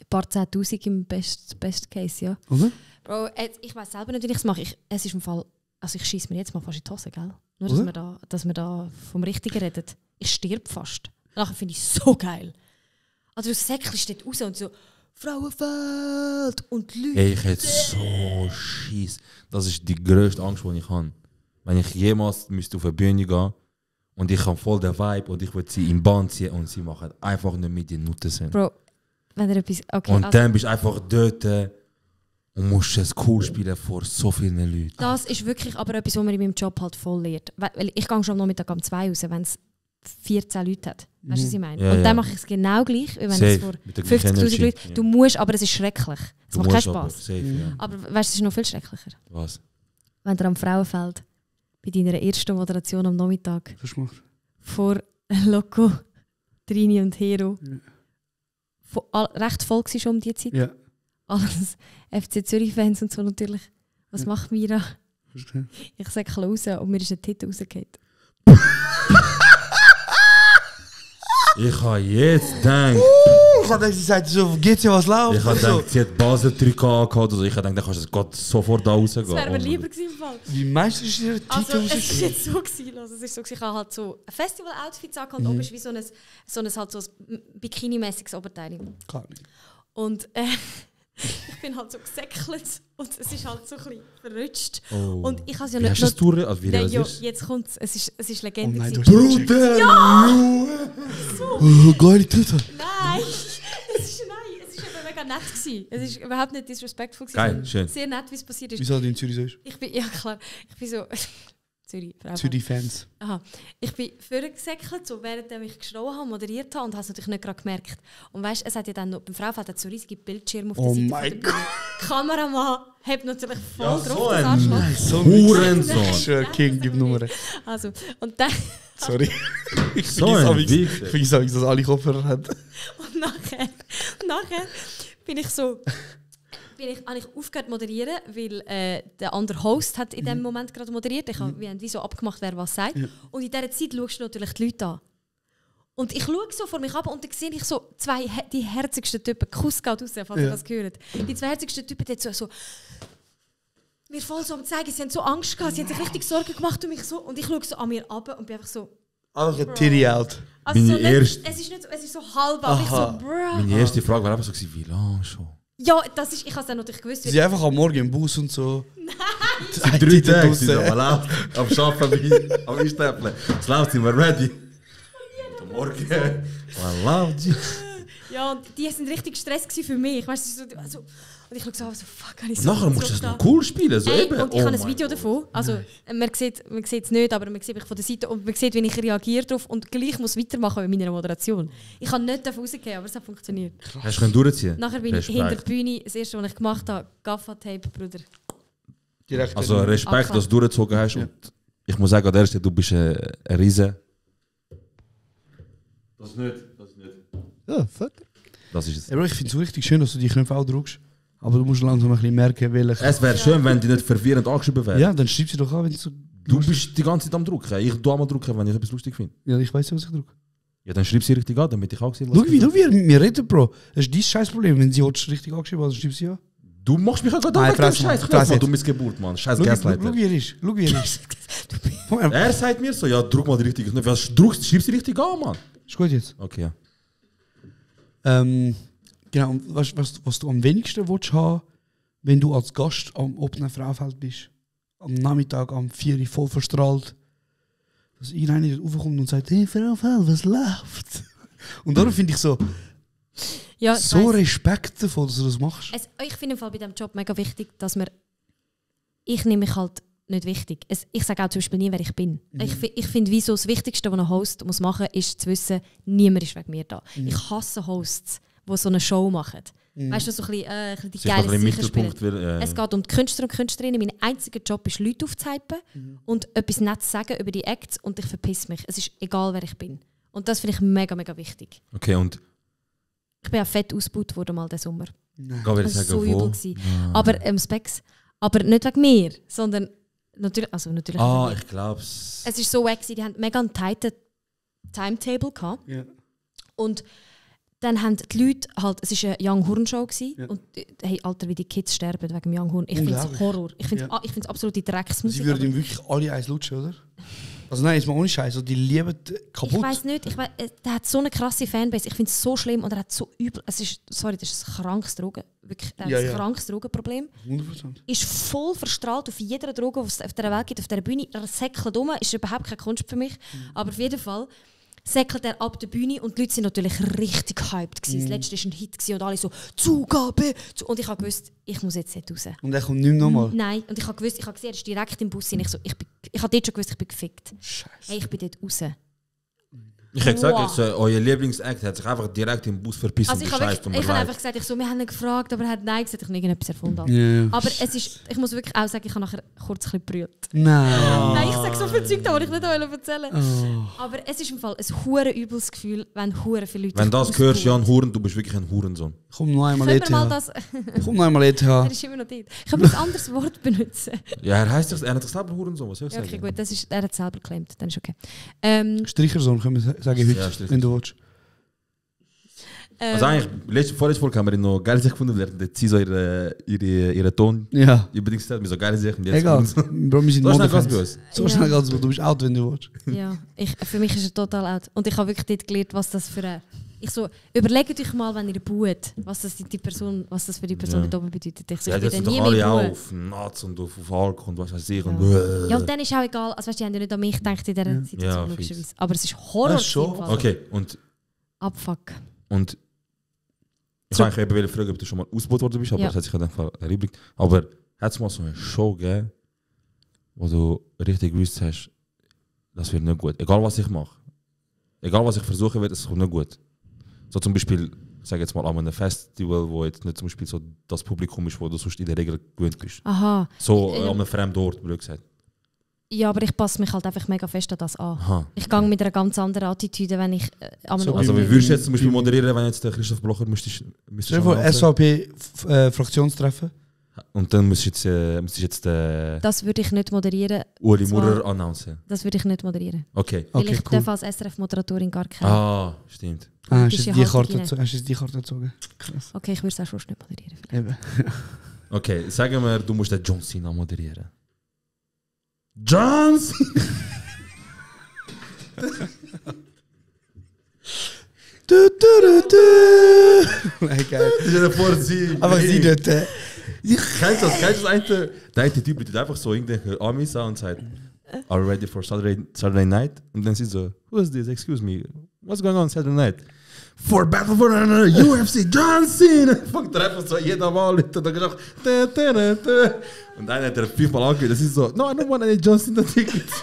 paar 10'000 im Best Case, ja. Oder? Bro, ich weiß selber nicht, wie ich es mache. Es ist im Fall, also ich schieße mir jetzt mal fast in die Hose, gell? Nur, Oder? dass wir da vom Richtigen reden. Ich stirb fast. Nachher finde ich so geil. Also du säckelst dort raus und so Frauenfeld und die Leute. Ey, ich hätte so Schiss. Das ist die grösste Angst, die ich habe. Wenn ich jemals müsste auf eine Bühne gehen und ich habe voll den Vibe und ich würde sie im Band ziehen und sie machen einfach nicht mit den Nutten sind. Bro, wenn ihr etwas... Okay, und also, dann bist du einfach dort und musst es cool spielen vor so vielen Leuten. das ist wirklich aber etwas, was man in meinem Job halt voll lernt. Weil ich gehe schon am Nachmittag um 2 raus, wenn es 14 Leute hat. Weißt du, was ich meine? Ja, und ja. dann mache ich es genau gleich, wie wenn Safe, es vor mit der gleichen 50'000 Energy. Leuten... Ja. Du musst, aber es ist schrecklich. Es macht keinen aber Spass. safe, ja. Aber weißt du, es ist noch viel schrecklicher. Was? Wenn du am Frauenfeld bei deiner ersten Moderation am Nachmittag Was gemacht? vor Loco, Trini und Hero recht voll war schon um die Zeit. Ja. Alles FC Zürich-Fans und so natürlich. Was Ja. macht Mira? Verstehe. Ich sage raus und mir ist ein Titel rausgefallen. Ich habe jetzt gedacht, Ich habe gedacht, sie sagt so, geht's ja was läuft? ich habe so. gedacht, sie hat Basel-Trikot angehabt. Also ich habe gedacht, dann kannst du gerade sofort da rausgehen. Das wäre mir lieber gewesen im Fall. Wie meinst du, ist ihr Titel Also, es ist rausgekommen? jetzt so gewesen, also, es ist so gewesen, ich habe halt so ein Festival-Outfit angehabt und oben ist wie so ein halt so ein Bikini-mäßiges Oberteil. Gar nicht. Und ich bin halt so gesäckelt und es ist halt so ein bisschen verrutscht. Oh. Und ich habe es ja Wie nicht... hast du es durch? Also wie Nein, ja, realisierst du? jetzt kommt es. Es ist Oh Legende. nein, du gewesen. hast nicht gecheckt. Bruder! Oh, geile Tüte. Nein, es ist eben mega nett gewesen. Es ist überhaupt nicht disrespectful gewesen. Geil, sondern schön. Sehr nett, wie es passiert ist. Wieso du in Zürich so ist? Ich bin, ja klar, ich bin so... Zürich, Frau. Zürich-Fans. Aha. Ich bin vorgesäckelt, so während ich geschrien habe, moderiert habe und habe es natürlich nicht gerade gemerkt. Und weißt, es hat ja dann noch, beim Frauenfeld hat so riesige Bildschirme auf der Oh Seite. mein von der Bühne. Der Kameramann hat natürlich voll Ja, drauf, so das ein Arschloch. So Hurensohn! Schön, King, gib Nummer. Also, und dann... Sorry. Ich So vergesse ein amigs- Wichser. ich vergesse amigs, dass alle Kopfhörer haben. Und nachher bin ich so... habe ich aufgehört zu moderieren, weil der andere Host hat in dem Moment gerade moderiert. Wir haben wie so abgemacht, wer was sagt. Ja. Und in dieser Zeit schaust du natürlich die Leute an. Und ich schaue so vor mich ab und dann sehe ich so die herzigsten Typen, Kuss geht raus, falls ihr das gehört. Die zwei herzigsten Typen, die so mir voll so am zeigen, sie haben so Angst gehabt, sie haben sich richtig Sorgen gemacht um mich so. Und ich schaue so an mir ab und bin einfach so... Einfach ein Titty out. Also Meine so erste- es ist nicht so, es ist so halb, aber ich so, bruh. Meine erste Frage war einfach so, wie lange schon? Ja, das ist, ich habe es dann natürlich gewusst. Sie sind einfach am Morgen im Bus und so. Seit 3 Tagen sind wir läuft, am Arbeiten, am Einstempeln. Es läuft, sind wir ready. Und am Morgen, man läuft. Ja, und die waren richtig Gestresst für mich. Weißt du, so, und ich schaue so, fuck, habe ich Und so nachher musst du es noch cool spielen. So Ey, eben. und ich habe ein mein Video Gott. davon. Also, man sieht es nicht, aber man sieht mich von der Seite und man sieht, wie ich reagiere darauf und gleich muss weitermachen mit meiner Moderation. Ich kann nicht davon rausgehen, aber es hat funktioniert. Hast du durchziehen? Nachher bin Respekt. ich hinter der Bühne, das erste, was ich gemacht habe, Gaffa-Tape, Bruder. Direkt Also Respekt, Abklar. dass du durchgezogen hast. Und ich muss sagen, an der Stelle, du bist ein Riese. Das nicht. Ja, fuck. Das ist es. Ja, Bro, ich finde es so richtig schön, dass du die Knöpfe auch drückst. Aber du musst langsam ein bisschen merken, welche. Es wäre schön, wenn die nicht verwirrend angeschrieben wären. Ja, dann schreib sie doch an, wenn du. Du bist die ganze Zeit am Drucken. Ich tue einmal drucken, wenn ich etwas lustig finde. Ja, ich weiß ja, was ich drücke. Ja, dann schreib sie richtig an, damit ich auch sehe, was Schau, du wie drückst. wir reden, Bro. Das ist dein Scheißproblem. Wenn sie richtig angeschrieben hat, dann schreib sie an. Du machst mich auch gerade Nein, weg, du Fresse, scheiß Mann. Knopf, Fresse Mann, du jetzt. Missgeburt, Mann. Scheiß Schau, Gaslighter. wie er ist. Schau, wie er ist. Komm, Er sagt mir so, ja, druck mal die richtige Knopf. Was druckst, schreib sie richtig an, Mann. ist gut jetzt. Okay, ja. Genau, und was du am wenigsten willst haben, wenn du als Gast am offenen Frauenfeld bist, am Nachmittag am 4 Uhr voll verstrahlt, dass irgendeiner dort raufkommt und sagt, hey Frauenfeld, was läuft? Und darum finde ich so Ja, ich weiss. Respekt davon, dass du das machst. Ich finde im Fall bei diesem Job mega wichtig, dass man... Ich nehme mich halt nicht wichtig. Ich sage auch zum Beispiel nie, wer ich bin. Ich finde, wie so das Wichtigste, was ein Host muss machen muss, ist zu wissen, niemand ist wegen mir da. Ich hasse Hosts, die so eine Show machen. Weißt du, so ein bisschen die Sich noch ein geile bisschen Sicher spielen. Mittelpunkt will. Es geht um die Künstler und Künstlerinnen. Mein einziger Job ist, Leute aufzuhypen und etwas Nettes zu sagen über die Acts und ich verpiss mich. Es ist egal, wer ich bin. Und das finde ich mega, mega wichtig. Okay, und Ich bin auch fett ausgebaut worden mal diesen Sommer. geh wieder Das war sagen, so übel. wo? Gewesen. Aber Specs. Aber nicht wegen mir, sondern natürlich natürlich Ah, wegen mir. ich glaub's. Es ist so wack, die hatten mega einen tighten Timetable gehabt. Ja. Und dann haben die Leute halt, es war eine Young Horn Show gewesen, Ja. und hey, Alter, wie die Kids sterben wegen Young Horn. Ich finde es Unglaublich. Horror. Ich finde es Ja. absolute Drecksmusik. Sie würden aber- ihm wirklich alle eins lutschen, oder? Also nein, jetzt mal ohne Scheiß, also die lieben kaputt. Ich weiß nicht, der hat so eine krasse Fanbase. Ich finde es so schlimm und er hat so übel. Das ist ein krankes Drogen. Wirklich, er hat ein krankes Drogenproblem. 100%. Ist voll verstrahlt auf jeder Droge, die es auf dieser Welt gibt, auf dieser Bühne. Er säckelt um, ist überhaupt keine Kunst für mich. Aber auf jeden Fall säckelt er ab der Bühne und die Leute sind natürlich richtig hyped gewesen. Das letzte war ein Hit gewesen und alle so «Zugabe!» Und ich habe gewusst, ich muss jetzt nicht raus. Und er kommt nicht mehr nochmal? Nein, und ich habe gesehen, er ist direkt im Bus. Ich habe dort schon gewusst, ich bin gefickt. Scheiße. Hey, ich bin dort raus. Ich habe gesagt, euer Lieblingsact hat sich einfach direkt im Bus verpisst Also und ich habe einfach gesagt, wir haben ihn gefragt, aber er hat Nein gesagt, ich habe irgendetwas erfunden. Yeah. Aber ich muss wirklich auch sagen, ich habe nachher kurz ein bisschen gebrüllt. Nein. Nein, ich sage so viel Zeug, das ich nicht erzählen wollte. Aber es ist im Fall ein hure übles Gefühl, wenn hure viele Leute... Wenn das hörst, Jan Huren, du bist wirklich ein Hurensohn. Komm noch einmal ETH. Komm noch einmal ETH. Er ist immer noch dort. Ich kann ein anderes Wort benutzen. Ja, er hat sich selber Hurensohn, was soll ich Ja, sagen? okay, gut, er hat es selber geclaimt, dann ist okay. Strichersohn können wir sagen heute, Ja, Strichersohn. wenn du willst. Also eigentlich, vorletzte Folge haben wir ihn noch geile Sachen gefunden, weil sie so ihre Ton übrigens hat, mir so geile Sachen. Egal, Bro, wir sind so schnell Modefans. geht's bei uns. So schnell geht's, du bist out, wenn du willst. Ja, für mich ist er total out. Und ich habe wirklich dort gelernt, was das für eine... überlegt euch mal, wenn ihr buht, was das für die Person dort oben bedeutet. Ich Ja, das sind doch alle auch auf Nats und auf Alk und was weiß ich. Ja. Und Ja, und dann ist auch egal, also weißt du, die haben ja nicht an mich gedacht in dieser Situation, logischerweise. Aber es ist Horror. Das ist schon. Okay, und Abfuck. Ich wollte eigentlich eben fragen, ob du schon mal ausgebaut worden bist, aber das hat sich in dem Fall erübrigt. Aber hat es mal so eine Show gegeben, wo du richtig gewusst hast, das wird nicht gut. Egal was ich mache. Egal was ich versuche, wird es kommt nicht gut. So zum Beispiel, ich sage jetzt mal an einem Festival, wo jetzt nicht zum Beispiel so das Publikum ist, wo du sonst in der Regel gewöhnt bist. Aha. So an einem fremden Ort, blöd gesagt. Ja, aber ich passe mich halt einfach mega fest an das an. Aha. Ich gehe mit einer ganz anderen Attitüde, wenn ich an einem Also wie würdest du jetzt zum Beispiel moderieren, wenn jetzt der Christoph Blocher müsstest SVP-Fraktionstreffen. Und dann müsstest du jetzt das würde ich nicht moderieren. Uli Maurer announcen. Das würde ich nicht moderieren. Okay. Weil ich cool. darf als SRF-Moderatorin gar keine. Ah, stimmt. Hast du die Haltung Karte gezogen? Krass. Okay, ich würde es auch schon nicht moderieren. Eben. Okay, sagen wir, du musst den John Cena moderieren. John Cena! Nein, geil. Stell dir vor, sie... Aber sie dort. Kennst du das eine? Der eine Typ tut einfach so irgendwelche Amis an und sagt, are you ready for Saturday night? Und dann sie so, who is this? Excuse me, what's going on Saturday night? For Battle for UFC John Cena! Fängt er einfach so jeder Mal und dann gedacht, und dann hat er 5-mal angehört, das ist so, no, I don't want any John Cena Tickets.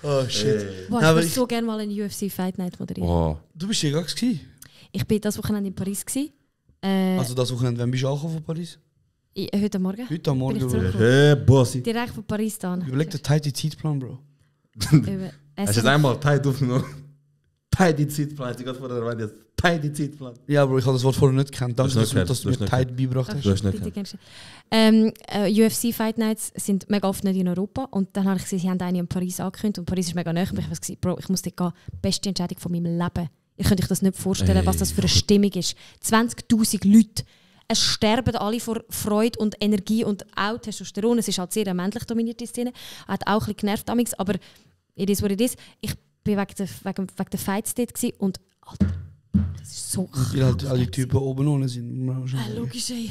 Oh shit. Boah, ich würde so gerne mal eine UFC Fight Night moderieren. Oh. Du bist ja gar gewesen. Ich war das Wochenende in Paris. Also das Wochenende, wann bist du angekommen von Paris? Heute Morgen. Heute am Morgen. Bin ich Bro. zurückgekommen. Hey, Bossy. Direkt von Paris da. Überleg dir tight die Zeitplan, Bro. Hast du jetzt einmal Zeit aufgenommen? Tidy Zeitplan, ich gerade vorher erwähnt, jetzt Tidy Zeitplan. Ja, Bro, ich habe das Wort vorher nicht gekannt. Danke, Das ist dass du nicht mir gehört. tight beigebracht hast. Du hast nicht Bitte gekannt. gerne. UFC Fight Nights sind mega oft nicht in Europa. Und dann habe ich gesehen, sie haben eine in Paris angekündigt. Und Paris ist mega nahe. Und ich habe gesagt, Bro, ich muss dort gehen. Beste Entscheidung von meinem Leben. Ihr könnt euch das nicht vorstellen, was das für eine Stimmung ist. 20'000 Leute. Es sterben alle vor Freude und Energie und auch Testosteron. Es ist halt sehr eine männlich dominierte Szene. Hat auch ein bisschen genervt damals, aber it is what it is. Ich bin wegen der Fights dort gewesen und Alter, das ist so krass. Weil halt alle Typen oben ohne sind. Logisch, ey.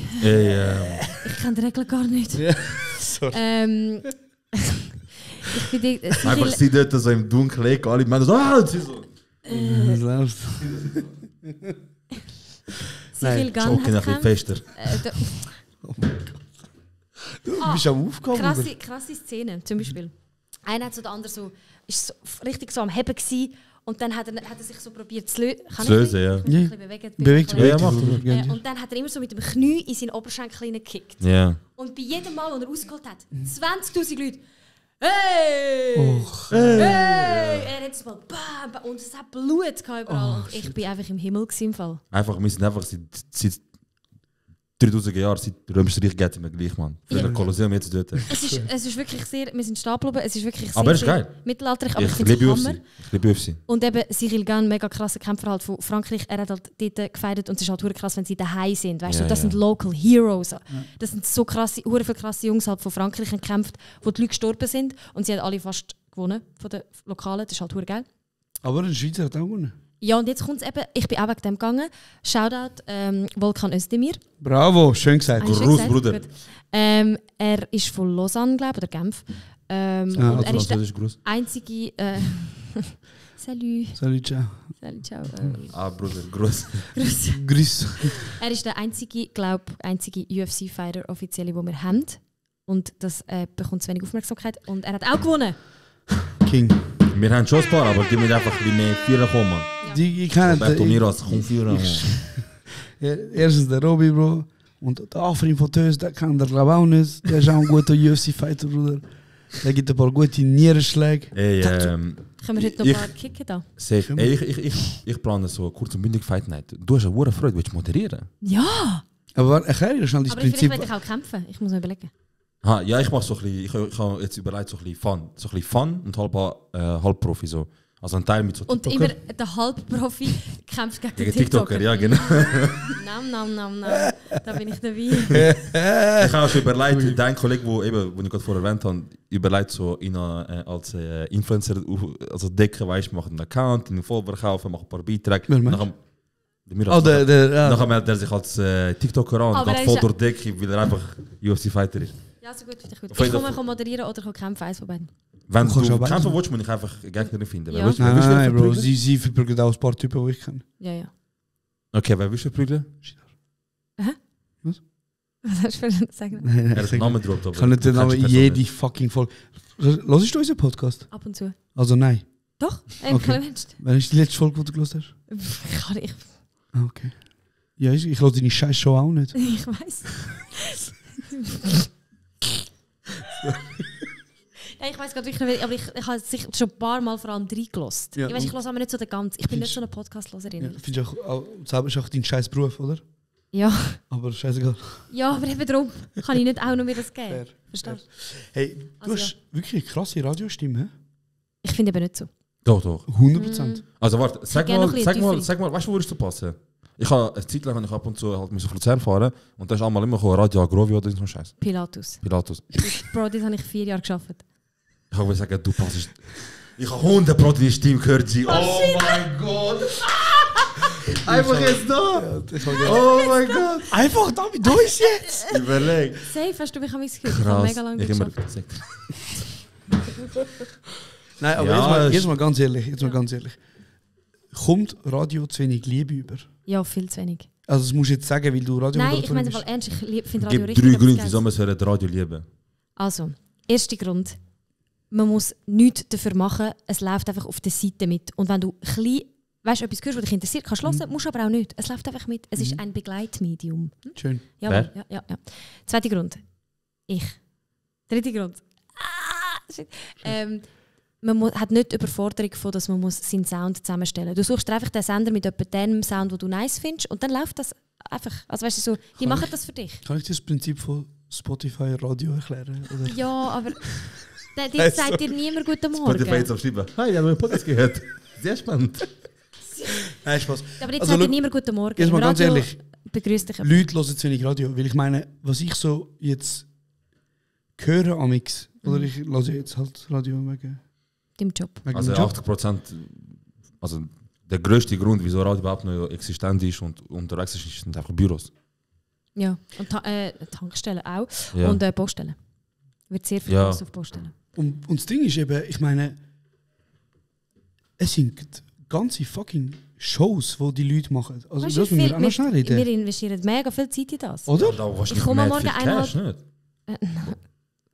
Ich Ich kenne die Regeln gar nicht. Ja, sorry. Ich bin dort, Einfach sie dort so im Dunkeln legen, alle Männer so, und sie so. Was läuft? viel Gun Schocken ein hat bisschen gekämpft. fester. Du bist am Aufgaben. Krasse Szene, zum Beispiel. Einer hat so, der andere so, ist so richtig so am Heben gewesen, und dann hat er sich so probiert zu lösen. Ja. Ich muss mich ein bisschen bewegen. Bewegt, Ja, bewegt. mach das. Und dann hat er immer so mit dem Knie in seinen Oberschenkel hineingekickt. Ja. Und bei jedem Mal, als er ausgeholt hat, 20'000 Leute. Hey! Hey! Er hat es mal bam, bam, und es hat Blut überall. Und ich bin einfach im Himmel gewesen, im Fall. Einfach, wir sind einfach seit 3000 Jahren, seit Römisches Reich geht es immer gleich, Mann. Für das Kolosseum jetzt dort. Es ist wirklich sehr, wir sind stehen geblieben, es ist wirklich sehr, Aber es ist geil. mittelalterlich, aber ich Ich finde es liebe Hammer. UFC. Ich liebe UFC. Und eben Cyril Gane, mega krasser Kämpfer halt von Frankreich, er hat halt dort gefeiert und es ist halt hure krass, wenn sie daheim sind, weißt du, das sind Local Heroes. Das sind so krasse, hure viele krasse Jungs halt von Frankreich gekämpft, wo die Leute gestorben sind und sie haben alle fast gewonnen von den Lokalen, das ist halt hure geil. Aber ein Schweizer hat auch gewonnen. Ja, und jetzt kommt es eben, ich bin auch wegen dem gegangen. Shoutout Volkan Özdemir. Bravo, schön gesagt. Hast du Gruß, gesagt? Bruder. Gut. Er ist von Lausanne, glaube ich, oder Genf. Und er ist der Französisch Gruß. einzige... Salut. Salut, ciao. Salut, ciao. Bruder, Gruß. Grüß. Er ist der einzige UFC-Fighter offizielle, den wir haben. Und das bekommt zu wenig Aufmerksamkeit. Und er hat auch gewonnen. King. Wir haben schon ein paar, aber die müssen einfach ein bisschen mehr führen kommen, Mann. Die, ich kenne Roberto Miras, komm führen, Mann. Erstens der Robi, Bro. Und der Afrin von Tös, der kann der glaube auch nicht. Der ist auch ein guter UFC-Fighter, Bruder. Der gibt ein paar gute Nierenschläge. Ey, Können wir heute noch ein paar kicken da? safe. Ey, ich plane so kurz und bündig Fight Night. Du hast eine hohe Freude, willst du moderieren? Ja! Aber erklär dir schnell das Aber vielleicht Prinzip. werde ich auch kämpfen. Ich muss mir überlegen. Ja, ich mache so ein bisschen, ich habe jetzt überlegt, so ein bisschen Fun. So ein bisschen Fun und halb Profi. So. Also ein Teil mit so Und TikToker. immer der Halbprofi kämpft gegen den Gegen TikToker, ja genau. Nam. Da bin ich dabei. Ich habe auch schon überlegt, dein Kollege, wo ich gerade vorher erwähnt habe, überlegt so ihn als Influencer also decken, weißt du, macht einen Account, ihn voll verkaufen, macht ein paar Beiträge. Wer meinst Nachher meldet er sich als TikToker an, Aber geht er voll ist durch die Decke, weil er einfach UFC-Fighter ist. Ja, so gut, finde ich gut. Auf Ich jeden kann Fall. moderieren oder kann kämpfen, eins von beiden. Wenn Du kannst du auch beides kämpfen machen. willst, muss ich einfach eine Gegnerin finden. Ja. Wer willst du Nein, Bro, verprügeln? sie verprügeln auch ein paar Typen, die ich kenne. Ja. Okay, wer willst du verprügeln? Was hast du für sagen? Nein, Er hat den Namen gedroppt, aber ich kann nicht den du kennst Namen die Person jede nicht. fucking Folge. Hörst du unseren Podcast? Ab und zu. Also nein. Doch, Okay. Wann ist die letzte Folge, die du gehört hast? Ich Ah, okay. Ja, ich höre deine scheiß Show auch nicht. weiß. Ja, ich weiß gerade wirklich nicht, aber ich habe sich schon ein paar Mal vor allem reingelassen. Ja, Ich weiß, ich und- höre aber nicht so den ganzen. Ich bin nicht so eine Podcast-Loserin. Ja, findest du auch, selber ist auch dein scheiß Beruf, oder? Ja. Aber scheißegal. Ja, aber eben darum kann ich nicht auch noch mir das geben. Fair. Verstehst du? Hey, du Also hast wirklich eine krasse Radiostimme, hä? Ich finde eben nicht so. Doch. 100%. Also warte, sag gerne noch mal, ein sag bisschen mal, sag mal, weißt du, wo würdest du passen? Ich habe eine Zeit lang habe ich ab und zu halt auf Luzern fahren und da ist einmal immer Radio Agrovio oder so ein Scheiß. Pilatus. Pilatus. Bro, das habe ich 4 Jahre gearbeitet. Ich wollte sagen, du passest. Ich habe 100% deine Stimme gehört. Oh mein Gott! Einfach jetzt da! Oh mein Gott! Einfach da mit uns jetzt! Überleg! Safe, hast du mich an mich gehört? Ich habe Krass. mega lange Ich immer gearbeitet. gesagt. Nein, aber Ja, jetzt mal ganz ehrlich, Kommt Radio zu wenig Liebe über? Ja, viel zu wenig. Also das musst du jetzt sagen, weil du Radio Nein, ich meine einfach ernst, ich finde Radio Gibt richtig. 3 etwas Gründe, Geiles. wieso man das Radio lieben. Also, erster Grund. Man muss nichts dafür machen, es läuft einfach auf der Seite mit. Und wenn du klein, weißt, etwas hörst, was dich interessiert, kannst du hören, musst aber auch nicht. Es läuft einfach mit. Es ist ein Begleitmedium. Schön. Jawohl, ja. Zweiter Grund. Ich. Dritter Grund. Shit. Man hat nicht die Überforderung von, dass man seinen Sound zusammenstellen muss. Du suchst dir einfach den Sender mit etwa dem Sound, den du nice findest, und dann läuft das einfach. Also weißt du, so, die machen das für dich. Kann ich dir das Prinzip von Spotify Radio erklären? Oder? Ja, aber dort sagt dir niemand Guten Morgen. Spotify jetzt am Schreiben. Hi, ich habe einen Podcast gehört. Sehr spannend. Nein, Spaß. Ja, aber jetzt Also, sagt dir schau, niemand Guten Morgen. jetzt mal Im ganz Radio ehrlich. begrüßt dich jemand. Leute hören zu wenig Radio, weil ich meine, was ich so jetzt höre amix, oder ich höre jetzt halt Radio wegen Deinem Job. Also dem Job. 80%, also der größte Grund, wieso Radio überhaupt noch existent ist und unterwegs ist, sind einfach Büros. Ja, und Tankstellen auch. Ja. Und Poststellen. Wird sehr viel Ja. auf Poststellen. Und das Ding ist eben, ich meine, es sind ganze fucking Shows, die die Leute machen. Also Weißt das du, müssen wir auch noch schnell wir reden. investieren mega viel Zeit in das. Oder? Da wahrscheinlich Ich komme mehr morgen viel Cash, nicht?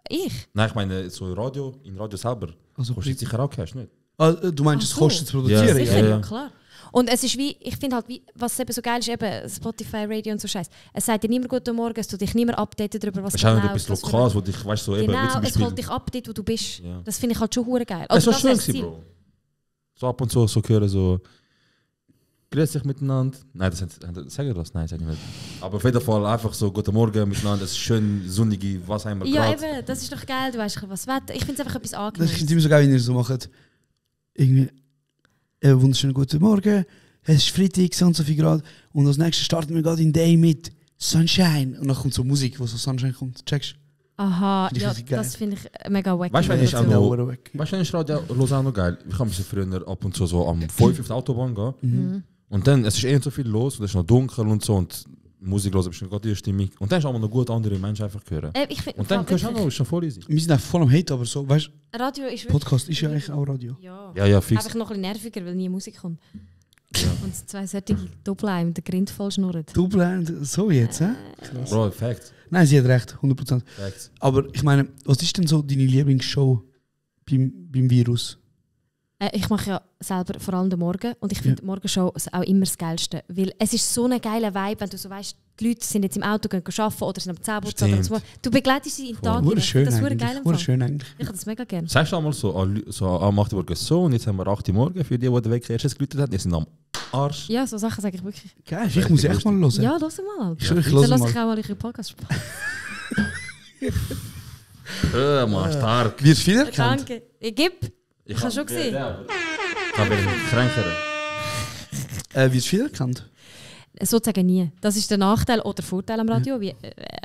Ich? Nein, ich meine, so in Radio selber Also, kostet sicher auch Cash, nicht? du meinst, Ach es so. kostet zu produzieren? Ja, Sicher, ja. ja, klar. Und es ist wie, ich finde halt, wie, was eben so geil ist, eben Spotify, Radio und so Scheiß. Es sagt dir niemand Guten Morgen, es tut dich niemand updaten darüber, was Es ist auch nicht läuft, etwas was für- Lokales, wo dich, weißt du, so eben, wie Genau, zum es Beispiel... holt dich ab, dort wo du bist. Ja. Das finde ich halt schon hure geil. Es war das schön, wär's Ziel. Bro. So ab und zu so hören, so... grüß dich miteinander. Nein, sag ich das? Nein, sag ich nicht. Aber auf jeden Fall einfach so, guten Morgen miteinander, es ist schön sonnige, was haben wir Ja, gerade. eben, das ist doch geil, du weißt was Wetter. Ich finde es einfach etwas Das angenehmes. ist immer so geil, wenn ihr so macht. Irgendwie, wunderschönen guten Morgen, es ist Freitag, so und so viel Grad. Und als nächstes starten wir gerade in Day mit Sunshine. Und dann kommt so Musik, wo so Sunshine kommt. Checkst Aha, Finde ich ja, richtig geil. das finde ich mega wack. Weißt du, wenn ich auch du? noch. Ja, weg. Weißt du, ich Radio Lausanne noch geil. Ich kann früher ab und zu so am 5 auf die Autobahn gehen. Und dann, es ist nicht so viel los, und es ist noch dunkel und so. Und Musik hören, bist du gerade die Stimmung. Und dann ist auch noch gut andere Menschen einfach hören. Ich find, Und dann kannst du auch noch, ist schon voll easy. Wir sind einfach voll am Hate, aber so, weißt du, Radio ist wirklich... Podcast ist ja eigentlich auch Radio. Ja, Ja, fix. einfach noch ein bisschen nerviger, weil nie Musik kommt. Und zwei solche Doppelheim, der Grind voll schnurrt. Du blend, so jetzt, hä? Bro, Facts. Nein, sie hat recht, 100%. Facts. Aber ich meine, was ist denn so deine Lieblingsshow beim Virus? Ich mache ja selber vor allem den Morgen und ich finde die Morgenshow auch immer das Geilste. Weil es ist so ein geiler Vibe, wenn du so weißt, die Leute sind jetzt im Auto, gehen arbeiten oder sind am Zähneputzen oder so. Du begleitest sie in den Tag. Hure schön Das ist eigentlich. geil. Hure schön eigentlich. Ich habe das mega gerne. Sagst du einmal so, am 8 Uhr morgens so und jetzt haben wir 8 Uhr morgen für die den Weg erstes geläutet haben, die sind am Arsch. Ja, so Sachen sage ich wirklich. Geil, ich muss echt mal hören. Ja, lass mal. Ich höre Dann mal. lasse ich auch mal eure Podcast. Mann, stark. Wird viel erkannt? Danke. Ich gebe. Ich habe schon gesehen. Ich habe mich kränker. Wird viel erkannt? Sozusagen nie. Das ist der Nachteil oder Vorteil am Radio. Wie,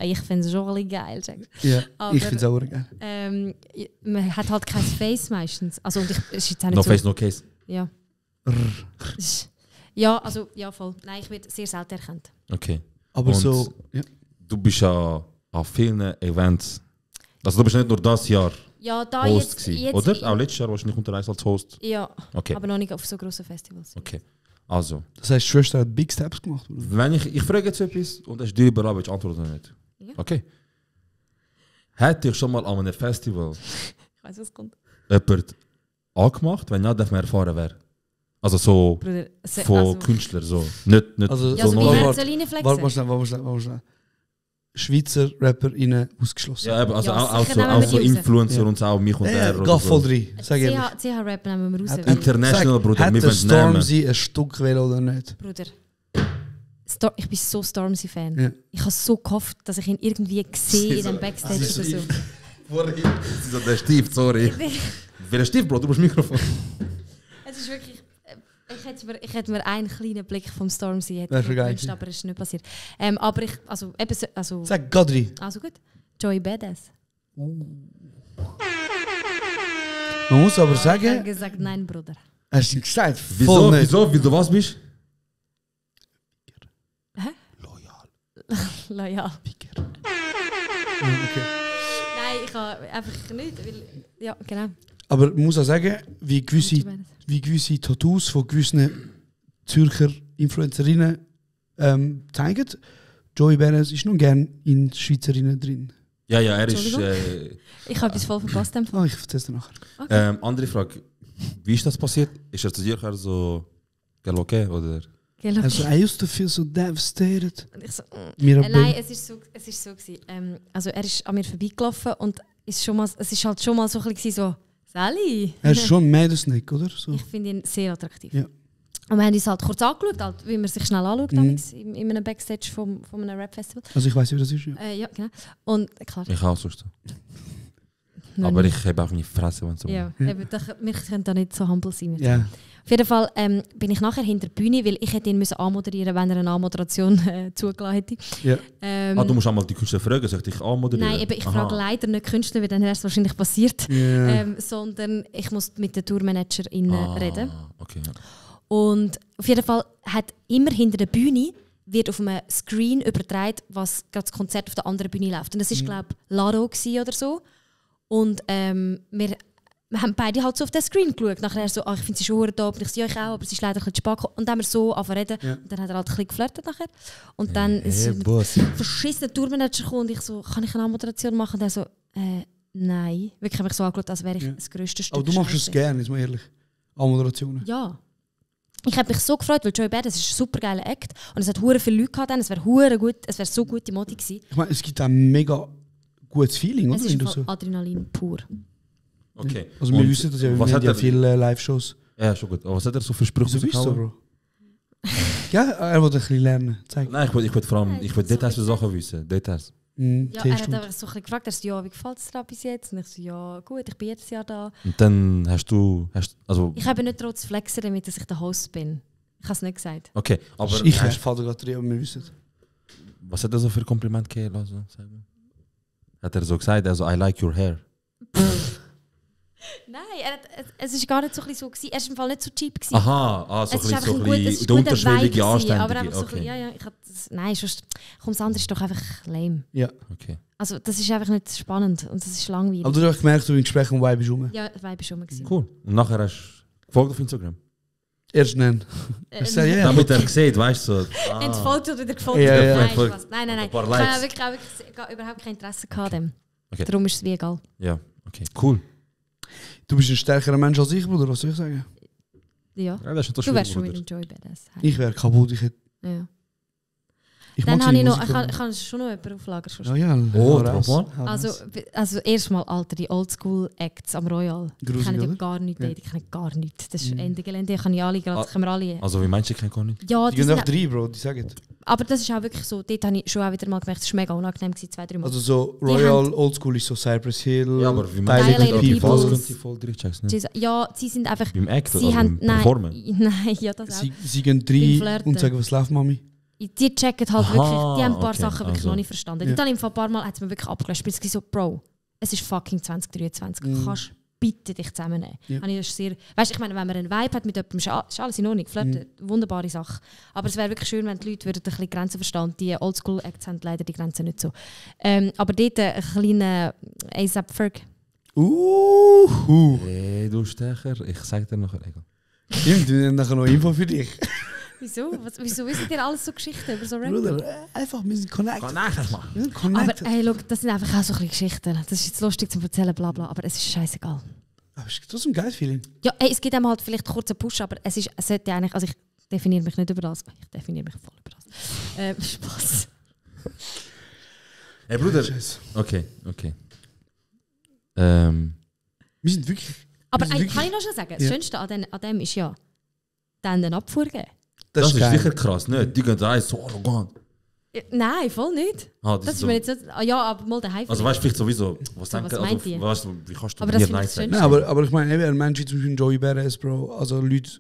ich finde es schon ein bisschen geil. Ja, Aber, ich finde es auch geil. Man hat halt kein Face meistens. Also, und es ist jetzt auch nicht No so. face, no case. Ja. Ja, also, ja, voll. Nein, ich werde sehr selten erkannt. Okay. Aber Und so, ja. Du bist ja an vielen Events. Also du bist nicht nur das Jahr Ja, da Host jetzt, gewesen, jetzt oder? Auch letztes Jahr wahrscheinlich unterwegs als Host. Ja, Okay. aber noch nicht auf so grossen Festivals. Okay. Also, Das heißt, die Schwester hat Big Steps gemacht, oder? wenn ich frage jetzt etwas und es ist dir überall, willst du antworten oder nicht? Ja. Okay. Hätte ich schon mal an einem Festival Ich weiß, was kommt. jemand angemacht? Wenn ja, darf man erfahren, wer. Also so Bruder, von Künstlern, so. Nicht Also, ja, so so wie normal. Herzolini Warte mal schnell. Schweizer RapperInnen ausgeschlossen. Ja, eben, also Ja, auch sicher so, nehmen auch wir so die raus. Influencer und so, auch mich und er. Geh oder voll so. rein, sag ehrlich. CH-Rap nehmen wir raus. Hat- weil- International, Sag, Bruder, hat wir der wollen nehmen. Stormzy ein Stück wählen oder nicht? Bruder, ich bin so Stormzy-Fan. Ja. Ich habe so gehofft, dass ich ihn irgendwie sehe in dem Backstage oder so. Sie so, der Stift, sorry. Welcher Stift, Bro? Du brauchst Mikrofon. Es ist wirklich... Ich hätte mir einen kleinen Blick vom Stormzy hätte Wär schon geil gewünscht, aber es ist nicht passiert. Aber ich... Also, eben so, also Sag Gadri. gut. Joey Badass. Man muss aber Ich habe sagen, gesagt, nein, Bruder. hast du gesagt, Wieso? voll nicht. Wieso? Wie du was bist? Loyal. Okay. Nein, ich habe einfach nicht, weil... Ja, genau. Aber man muss auch sagen, wie gewisse Tattoos von gewissen Zürcher Influencerinnen zeigen, Joey Badass ist nun gern in Schweizerinnen drin. Ja, er ist. Entschuldigung? Ich habe etwas voll verpasst. Ah, ich erzähl's dir nachher. Andere Frage. Wie ist das passiert? Ist das zu dir so. Gell, okay? Oder? Gell, Also, I used to feel so devastated. Und ich so, Mirabelle. nein, es ist so gewesen. Also er ist an mir vorbeigelaufen und es ist halt schon mal so ein bisschen so, Sally. Er ist schon ein Mädelsnack, oder? So. Ich finde ihn sehr attraktiv. Ja. Und wir haben uns halt kurz angeschaut, halt, wie man sich schnell anschaut, in einem Backstage von einem Rap-Festival. Also ich weiß, wie das ist. Ja. Ja, genau. Und klar. Ich auch sonst. noch Aber nie. ich habe auch nicht Fresse, wenn es so. Ja, eben, wir können da nicht so humble sein. Mit. Ja. Auf jeden Fall bin ich nachher hinter der Bühne, weil ich hätte ihn müssen anmoderieren, wenn er eine Anmoderation zugelassen hätte. Ja. Du musst einmal die Künstler fragen, soll ich dich anmoderieren? Nein, eben, ich Aha. frage leider nicht Künstler, weil dann wäre es wahrscheinlich passiert. Ja. Sondern ich muss mit der Tourmanagerin reden. Okay, ja. Und auf jeden Fall hat immer hinter der Bühne wird auf einem Screen übertragen, was gerade das Konzert auf der anderen Bühne läuft. Und das war, glaube ich, Laro oder so. Und wir haben beide halt so auf den Screen geschaut. Nachher so, ich finde sie schon top. Und ich so, ja, ich auch, aber sie ist leider ein bisschen spät gekommen. Und dann haben wir so angefangen zu reden. Ja. Und dann hat er halt ein bisschen geflirtet nachher. Und dann ist ein verschissener Tourmanager gekommen und ich so, kann ich eine Anmoderation machen? Und er so, nein. Wirklich habe ich so angeschaut, als wäre ich das grösste Stück Aber du machst es Scheisse. gerne, jetzt mal ehrlich. Anmoderationen. Ja. Ich habe mich so gefreut, weil Joey Badass ist ein super geiler Act und es hat hure viele Leute gehabt, es wäre hure gut, es wäre so gute Modi gewesen. Ich meine, es gibt ein mega gutes Feeling, oder? Es ist Wenn du einfach so. Adrenalin pur. Okay. Also wir Und wissen das ja, wir was haben hat ja er- viele Live-Shows. Ja, schon gut. Aber was hat er so für Sprüche Wieso bist du so, rausgehauen? Bro? Ja, er wollte ein bisschen lernen. Zeig. Nein, ich will vor allem Nein, ich will so Details für ist Sachen wissen. Details. Ja, er hat Test einfach so ein bisschen gefragt, er so, ja, wie gefällt es dir bis jetzt? Und ich so, ja gut, ich bin jetzt ja da. Und dann also Ich habe nicht trotz flexen damit, dass ich der Host bin. Ich habe es nicht gesagt. okay, aber ich fällt gerade rein, aber wir wissen. was hat er so für ein Kompliment gegeben? Also, sag mal. Hat er so gesagt, also I like your hair. Nein, es war gar nicht so, so gewesen. Er war im Fall nicht so cheap gewesen. Aha, so Es ist ein einfach bisschen es ist der ein guter unterschwellige Vibe gewesen, aber Anständige. einfach so ein Okay. bisschen, ja, ich hab das, nein, sonst, komm, das andere ist doch einfach lame. Ja. Okay. Also das ist einfach nicht spannend und das ist langweilig. Aber du hast gemerkt, du im Gespräch um Vibe rum. Ja, das war schon mal gewesen. Cool. Und nachher hast du gefolgt auf Instagram. Erst nennen. Ich sag, ja. Damit er sieht, weißt du, so. Entfolgt oder wieder gefolgt. Ja, ja. Nein, Entfolgt. Spaß. Nein. Ein Ich paar habe Likes. wirklich überhaupt kein Interesse gehabt an dem. Okay. Darum ist es wie egal. Ja, okay. Cool. Du bist ein stärkerer Mensch als ich, Bruder, was soll ich sagen? Ja. Ja, das ist Du schon wärst schon Bruder. mit dem Joy Badass. Ich wäre kaputt. Ja. Ich Dann mag habe seine ich noch, Musik, ich kann schon noch jemanden auf Lager. Ja, ja. Oh, hau raus, drauf hau Also, raus. also erstmal, Alter, die Oldschool-Acts am Royal. Die Grusig, kennen ja oder? gar nichts, Ja. die kennen gar nichts. Das ist Ende Gelände, ich kann ja alle, das können wir alle. Also wie meinst du, ich kenne gar nicht? Ja, Die die gehen sind, auch rein, Bro, die sagen. aber das ist auch wirklich so, dort habe ich schon auch wieder mal gemerkt, es war mega unangenehm, 2-3 Mal. Also so Royal Oldschool ist so Cypress Hill. Ja, aber wie Dilated meinst du, Dilated was Peoples. könnte ich voll durchchecken? Ne? Ja, sie sind einfach... Beim Act Sie oder haben... beim Performen? Nein, ja, das auch. Sie gehen Beim rein Flirten. und sagen, was läuft, Mami? Die checken halt Aha, wirklich, die haben ein paar okay, Sachen wirklich also. noch nicht verstanden. Ja. Die haben ein paar Mal hat's mir wirklich abgelöscht. Ich war so, Bro, es ist fucking 2023. Kannst bitte dich zusammennehmen. Ja. Habe ich das sehr, weißt, ich meine, wenn man einen Vibe hat mit jemandem, ist alles in Ordnung. Flirten, wunderbare Sache. Aber es wäre wirklich schön, wenn die Leute würden ein bisschen Grenzen verstehen. Die Oldschool-Acts haben leider die Grenzen nicht so. Aber dort ein kleiner A$AP Ferg. Hey, du Stecher, ich sag dir nachher. Egal. Stimmt, wir haben nachher noch Info für dich. Wieso? Wieso wissen ihr alles so Geschichten über so Rap? Bruder, einfach, wir sind connected. Connected, Mann. Wir sind Aber connected. hey, look, das sind einfach auch so ein bisschen Geschichten. Das ist jetzt lustig zu erzählen, bla bla, aber es ist scheißegal. Aber es ist trotzdem ein geiles Feeling. Ja, hey, es gibt einem halt vielleicht kurz einen Push, aber es sollte eigentlich, also ich definiere mich nicht über das. Ich definiere mich voll über das. Spaß. Hey Bruder. Scheiße. Okay. Wir sind wirklich... Aber wir sind wirklich- kann ich noch schon sagen, das Ja. Schönste an dem ist ja, dann den Abfuhr geben. Das ist geil. sicher krass, ne? Die gehen da so arrogant. Nein, voll nicht. Ah, Das ist so. mir jetzt nicht, ja, aber mal daheim. Also weißt du vielleicht sowieso, was So, denken, was meint ihr? weißt du, wie kannst du Aber mir das finde Nein ich das sagen? Schönste. Nein, aber ich meine, eben, ein Mensch wie zum Beispiel Joey Badass, Bro. Also Leute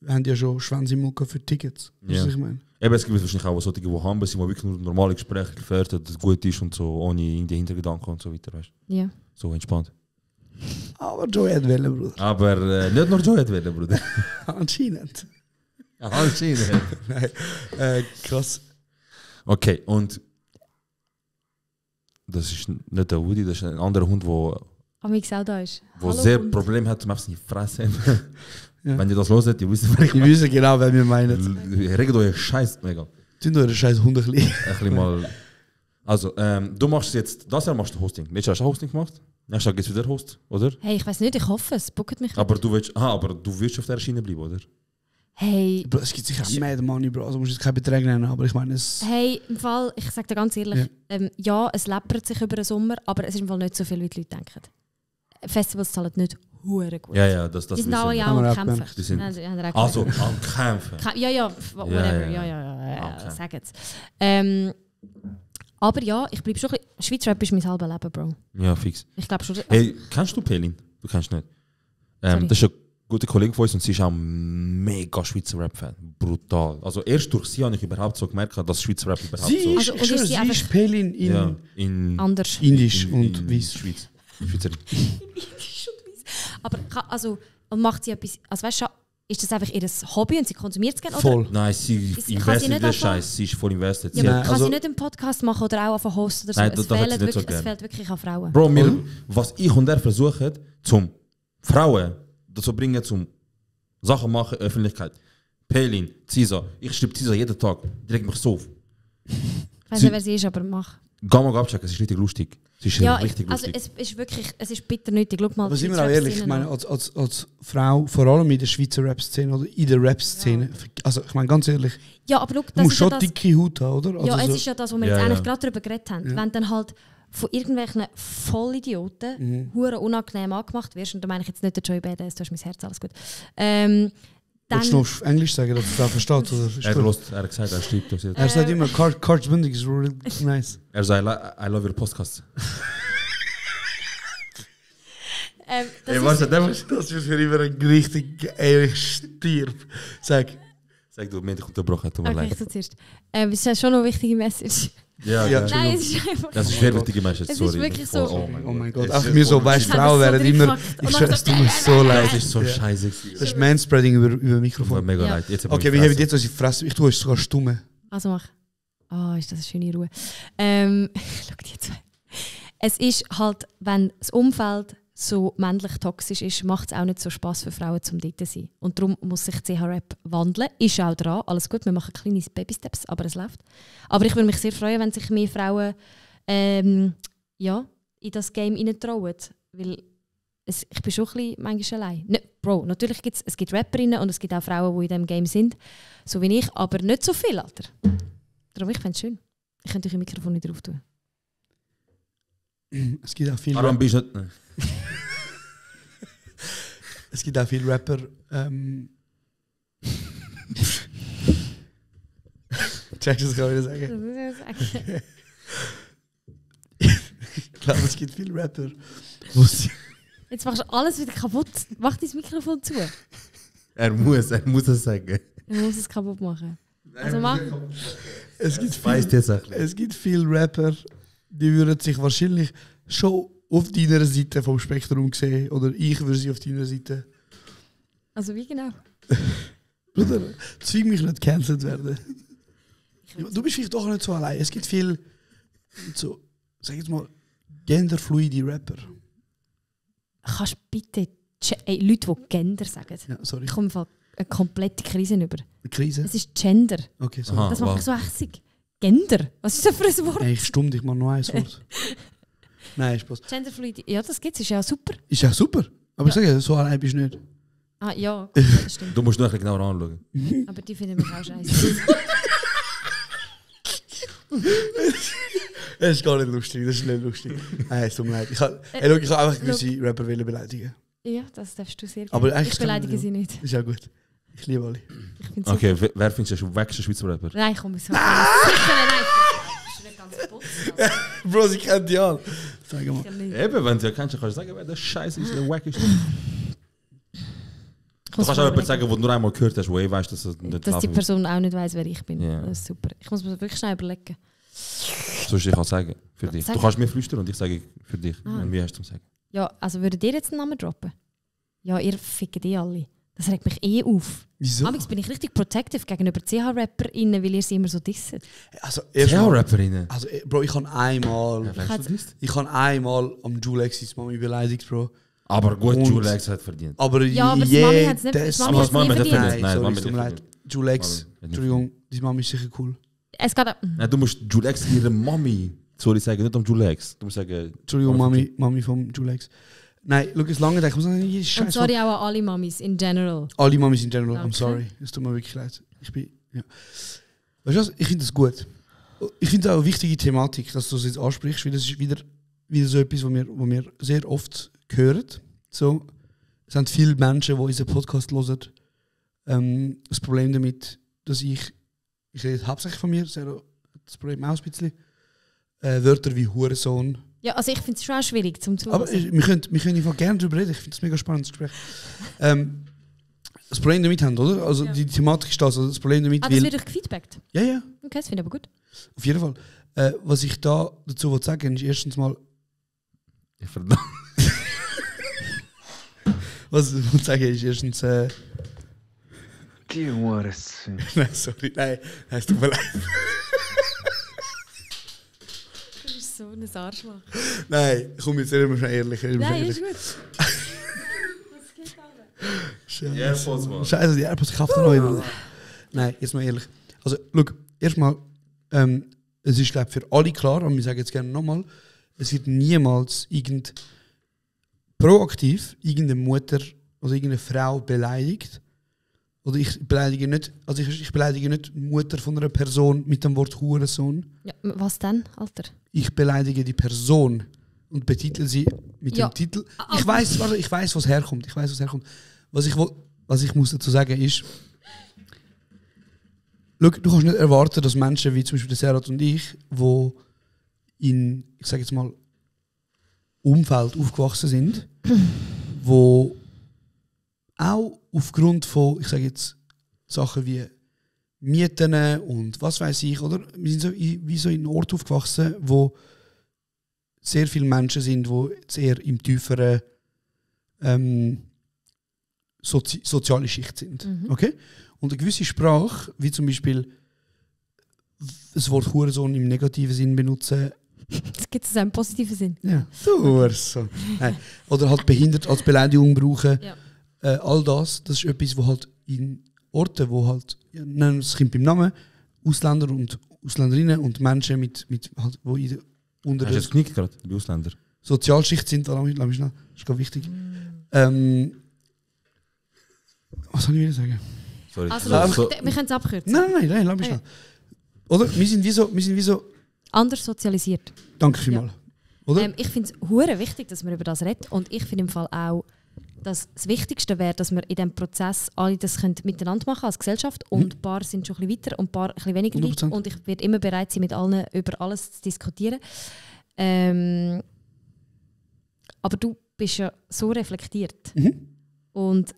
haben ja schon Schwänze im Mucke für Tickets. Das Ja. was ich meine. Eben, es gibt wahrscheinlich auch solche, die humble sind, die wirklich nur normale Gespräche geführt haben, das gut ist und so, ohne irgendwie Hintergedanken und so weiter, weißt du? Ja. So entspannt. Aber Joey hat Welle, Bruder. Aber nicht nur Joy hat werden, Bruder. Anscheinend. Ja, anscheinend. Nein, krass. Okay, und das ist nicht der Woody, das ist ein anderer Hund, der Amix auch da ist. wo Hallo, sehr Hund. Probleme hat, um einfach seine Fresse. Ja. Wenn ihr das hört, ihr wisst, wer ich Die wissen genau, wer wir meinen. meine. Regelt euch Scheiß mega. Tun eure scheiß Hunde ein bisschen. Ein bisschen mal. Also, du machst jetzt, das Jahr machst du Hosting. Letztes Jahr hast du Hosting gemacht. Nächstes Jahr geht's wieder Host, oder? Hey, ich weiß nicht, ich hoffe es. Bucket mich. Aber du willst auf der Schiene bleiben, oder? Hey, Bro, es gibt sicher Mad Money, Bro. Also musst du jetzt keinen Betrag nennen, aber ich meine, es... hey, im Fall, ich sage dir ganz ehrlich, ja, es läppert sich über den Sommer, aber es ist im Fall nicht so viel, wie die Leute denken. Festivals zahlen nicht hure gut. Ja, das Die sind alle wir. auch Haben am wir auch Kämpfen. gemerkt. Die sind- Ja, die haben auch Also, gemerkt. am Kämpfen. Ja, whatever. Ja, Okay. sag jetzt. Aber ja, ich bleibe schon ein bisschen... Schweizrap ist mein halbes Leben, Bro. Ja, fix. Ich glaube schon... Hey, kennst du Pelin? Du kennst nicht. Sorry. Das ist eine gute Kollegin von uns und sie ist auch ein mega Schweizer Rap-Fan. Brutal. Also erst durch sie habe ich überhaupt so gemerkt, dass Schweizer Rap überhaupt Sie so... ist, Also, und ich schwöre, ist sie sie einfach- ist Pelin in ja, in Anders. Indisch und Weiss. Schweiz. Schweizerin. Aber also, und macht sie etwas... Also weißt du, ist das einfach ihr Hobby und sie konsumiert es gerne? Oder Voll. Nein, sie Kann sie investiert nicht in den anfangen? Scheiß. Sie ist voll invested. Ja, Sie aber hat- kann also- sie nicht einen Podcast machen oder auch auf einen Host oder so? Nein, es, das hat sie fehlt nicht so wirklich, es gern. fehlt wirklich an Frauen. Bro, was ich und er versuchen, zum Frauen dazu bringen, zum Sachen machen, Öffentlichkeit. Pelin, Cisa. Ich schreibe Cisa jeden Tag. Die regt mich so auf. Ich weiß nicht, wer sie ist, aber mach. Geh mal abchecken, es ist richtig lustig. Es ist Ja, richtig also lustig. es ist wirklich, es ist bitter nötig. Schau mal, Aber die sind wir auch Schweizer ehrlich, ich Rap-Szene meine, noch. als Frau, vor allem in der Schweizer Rap-Szene oder in der Rap-Szene, also ich meine ganz ehrlich, Ja, aber schau, du das musst ist ja schon das... dicke Haut haben, oder? Ja, Also es so- ist ja das, wo wir Ja, jetzt eigentlich ja. gerade darüber geredet haben. Wenn dann halt von irgendwelchen Vollidioten hure unangenehm angemacht wirst, und da meine ich jetzt nicht der Joey Badass, du hast mein Herz, alles gut, Willst du noch auf Englisch sagen, dass du das verstehst? Oder? Er hat gesagt, er schreibt uns jetzt. Er sagt immer, Cards-Bündig ist really nice. Er sagt, I love your podcast. Das ist für immer ein richtig stirb. Sag du, mir dich unterbrochen, tut mir Okay, leid. ich tu zuerst. Es ist schon noch eine wichtige Message. Ja. Nein, es ist einfach... Das ist sehr wichtige Message, Es sorry. ist wirklich so... Oh mein Gott, einfach mir so, weißt Frauen werden immer... Es tut mir so leid. Das ist so scheiße. Das ist Manspreading über Tut mir Mikrofon. mega Ja. leid. Jetzt Okay, wir haben jetzt unsere Fresse. Ich tue es sogar stumme. Also mach. Ist das eine schöne Ruhe. Schau die zwei. Es ist halt, wenn das Umfeld so männlich toxisch ist, macht es auch nicht so Spass für Frauen zum dort zu sein. Und darum muss sich CH-Rap wandeln. Ist auch dran, alles gut, wir machen kleine Baby-Steps, aber es läuft. Aber ich würde mich sehr freuen, wenn sich mehr Frauen in das Game reintrauen. Weil ich bin schon ein bisschen manchmal allein. Bro, natürlich gibt es gibt Rapperinnen und es gibt auch Frauen, die in diesem Game sind, so wie ich, aber nicht so viel, Alter. Darum, ich fände es schön. Ich könnte euch ein Mikrofon nicht drauf tun. Es gibt auch viele Warum bist du nicht... Es gibt auch viele Rapper. Checkst du das, kann ich wieder sagen? Ich glaube, es gibt viele Rapper, wo sie... Jetzt machst du alles wieder kaputt. Mach dein Mikrofon zu. Er muss es sagen. Ich muss es kaputt machen. Also mach. Es gibt viele Rapper, die würden sich wahrscheinlich schon auf deiner Seite vom Spektrum sehen. Oder ich würde sie auf deiner Seite. Also wie genau? Bruder, zwing mich nicht gecancelt werden. Du bist vielleicht doch nicht so allein. Es gibt viel, so, sag jetzt mal, genderfluide Rapper. Kannst du bitte Leute, die Gender sagen? Ja, sorry. Ich komme von eine komplette Krise über. Eine Krise? Es ist Gender. Okay, sorry. Das macht mich so hässig. Gender? Was ist das für ein Wort? Ey, ich stumm dich mal noch ein Wort. Nein, Spaß. Genderfluid. Ja, das gibt es. Ist ja super. Ist ja super. Aber ich sage, so allein bist du nicht. Ah, ja, gut, das stimmt. Du musst noch ein bisschen genauer anschauen. Aber die finden mich auch scheiße. Das ist gar nicht lustig, das ist nicht lustig. Nein, es tut mir leid. Ich kann einfach gewisse Rapper beleidigen. Ja, das darfst du sehr gerne. Aber eigentlich ich beleidige sie nicht. Ist ja gut. Ich liebe alle. Ich Okay, wer findest du wächst Schweizer Rapper? Nein, komm, so. Nein! Das ist nicht ganz Putz. Bro, sie kennt die alle. Sag mal. Eben, wenn du ja kennst, kannst du sagen, wer der Scheiße ist, der wack ist. Du kannst auch jemanden sagen, wo du nur einmal gehört hast, wo weißt, dass es nicht dass die Person auch nicht weiss, wer ich bin. Ja. Das ist super. Ich muss mir wirklich schnell überlegen. Soll ich auch sagen, für dich. Sag. Du kannst mir flüstern und ich sage für dich. Ah. Wie hast du zum Sagen? Ja, also würdet ihr jetzt einen Namen droppen? Ja, ihr fickt alle. Das regt mich auf. Wieso? Amigs bin ich richtig protective gegenüber CH-RapperInnen, weil ihr sie immer so disset. Also, Rapperinnen. Also, Bro, ich habe einmal am Julexis Mami beleidigt, Bro. Aber gut, Und- Julex hat verdient. Aber Ja, aber die Mami hat's nicht- jedes die Mami Aber hat's das Mami nie hat verdient. verdient. Nein, sorry, Mami es tut hat mir verdient. leid. Julex, Mami hat nicht Entschuldigung, die Mami ist sicher cool. Es geht... Nein, du musst Julex ihre Mami, soll ich sagen, nicht um Julex. Du musst sagen... Entschuldigung, Mami vom Julex. Nein, schau, es lange ich muss sagen, Und Scheiße. sorry auch an alle Mamis in general. Alle Mamis in general, I'm Danke. sorry. Es tut mir wirklich leid. Ja. Weißt du was? Ich finde das gut. Ich finde auch eine wichtige Thematik, dass du das jetzt ansprichst, weil das ist wieder so etwas, wo wir sehr oft hören. So, es sind viele Menschen, die unseren Podcast hören. Das Problem damit, dass ich rede hauptsächlich von mir, sehr das Problem auch ein bisschen. Wörter wie Hurensohn. Ja, also ich finde es schon auch schwierig zum Aber Zuhören. wir können einfach gerne darüber reden. Ich finde das ein mega spannendes Gespräch. Das Problem damit haben, oder? Also Ja. die Thematik ist das. Also das Problem damit, Das wird euch gefeedbackt. ja, ja, Okay, das finde ich aber gut. auf jeden Fall. Was ich da dazu sagen will, ist erstens mal, Ja, verdammt. was ich will sagen ist erstens, Die Hurensohn. nein, sorry, nein, es tut mir leid. Du bist so ein Arschloch. Nein, komm, jetzt reden wir schon ehrlich. Nein, ist gut. AirPods, Mann. Scheiße, die AirPods, ich kaufe da neu, Bruder. Nein, jetzt mal ehrlich. Also, schau, erstmal, es ist, glaube ich, für alle klar, und wir sagen jetzt gerne nochmal, es wird niemals proaktiv irgendeine Mutter oder irgendeine Frau beleidigt. Oder ich beleidige nicht die Mutter von einer Person mit dem Wort Hurensohn. Ja, was denn, Alter? Ich beleidige die Person und betitel sie mit Ja. dem Titel. Ich weiß, was herkommt. Was was ich muss dazu sagen ist, schau, du kannst nicht erwarten, dass Menschen wie zum Beispiel der Serhat und ich, die in, ich sage jetzt mal, Umfeld aufgewachsen sind, wo auch aufgrund von, ich sage jetzt, Sachen wie Mieten und was weiß ich, oder? Wir sind wie so in einem Ort aufgewachsen, wo sehr viele Menschen sind, die sehr im tieferen soziale Schicht sind. Okay? Und eine gewisse Sprache, wie zum Beispiel das Wort Hurensohn im negativen Sinn benutzen. Das gibt es auch im positiven Sinn. Ja. Hurensohn. Nein. Oder halt behindert als Beleidigung brauchen. Ja. All das ist etwas, wo halt in Orten, wo halt, ja, nennen wir das Kind beim Namen, Ausländer und Ausländerinnen und Menschen mit halt, wo unter Hast du jetzt genickt gerade, bei Ausländern? Sozialschicht sind, lass mich schnell, das ist ganz wichtig. Was soll ich wieder sagen? Sorry. Also, wir können es abkürzen. Nein, lass mich schnell. Oder? Wir sind wie so Anders sozialisiert. Danke vielmals. Oder? Ich finde es hure wichtig, dass man über das redet. Und ich finde im Fall auch, dass das Wichtigste wäre, dass wir in diesem Prozess alle das miteinander machen als Gesellschaft. Und ein paar sind schon ein bisschen weiter und ein paar ein bisschen weniger 100%. weit. Und ich werde immer bereit sein, mit allen über alles zu diskutieren. Aber du bist ja so reflektiert und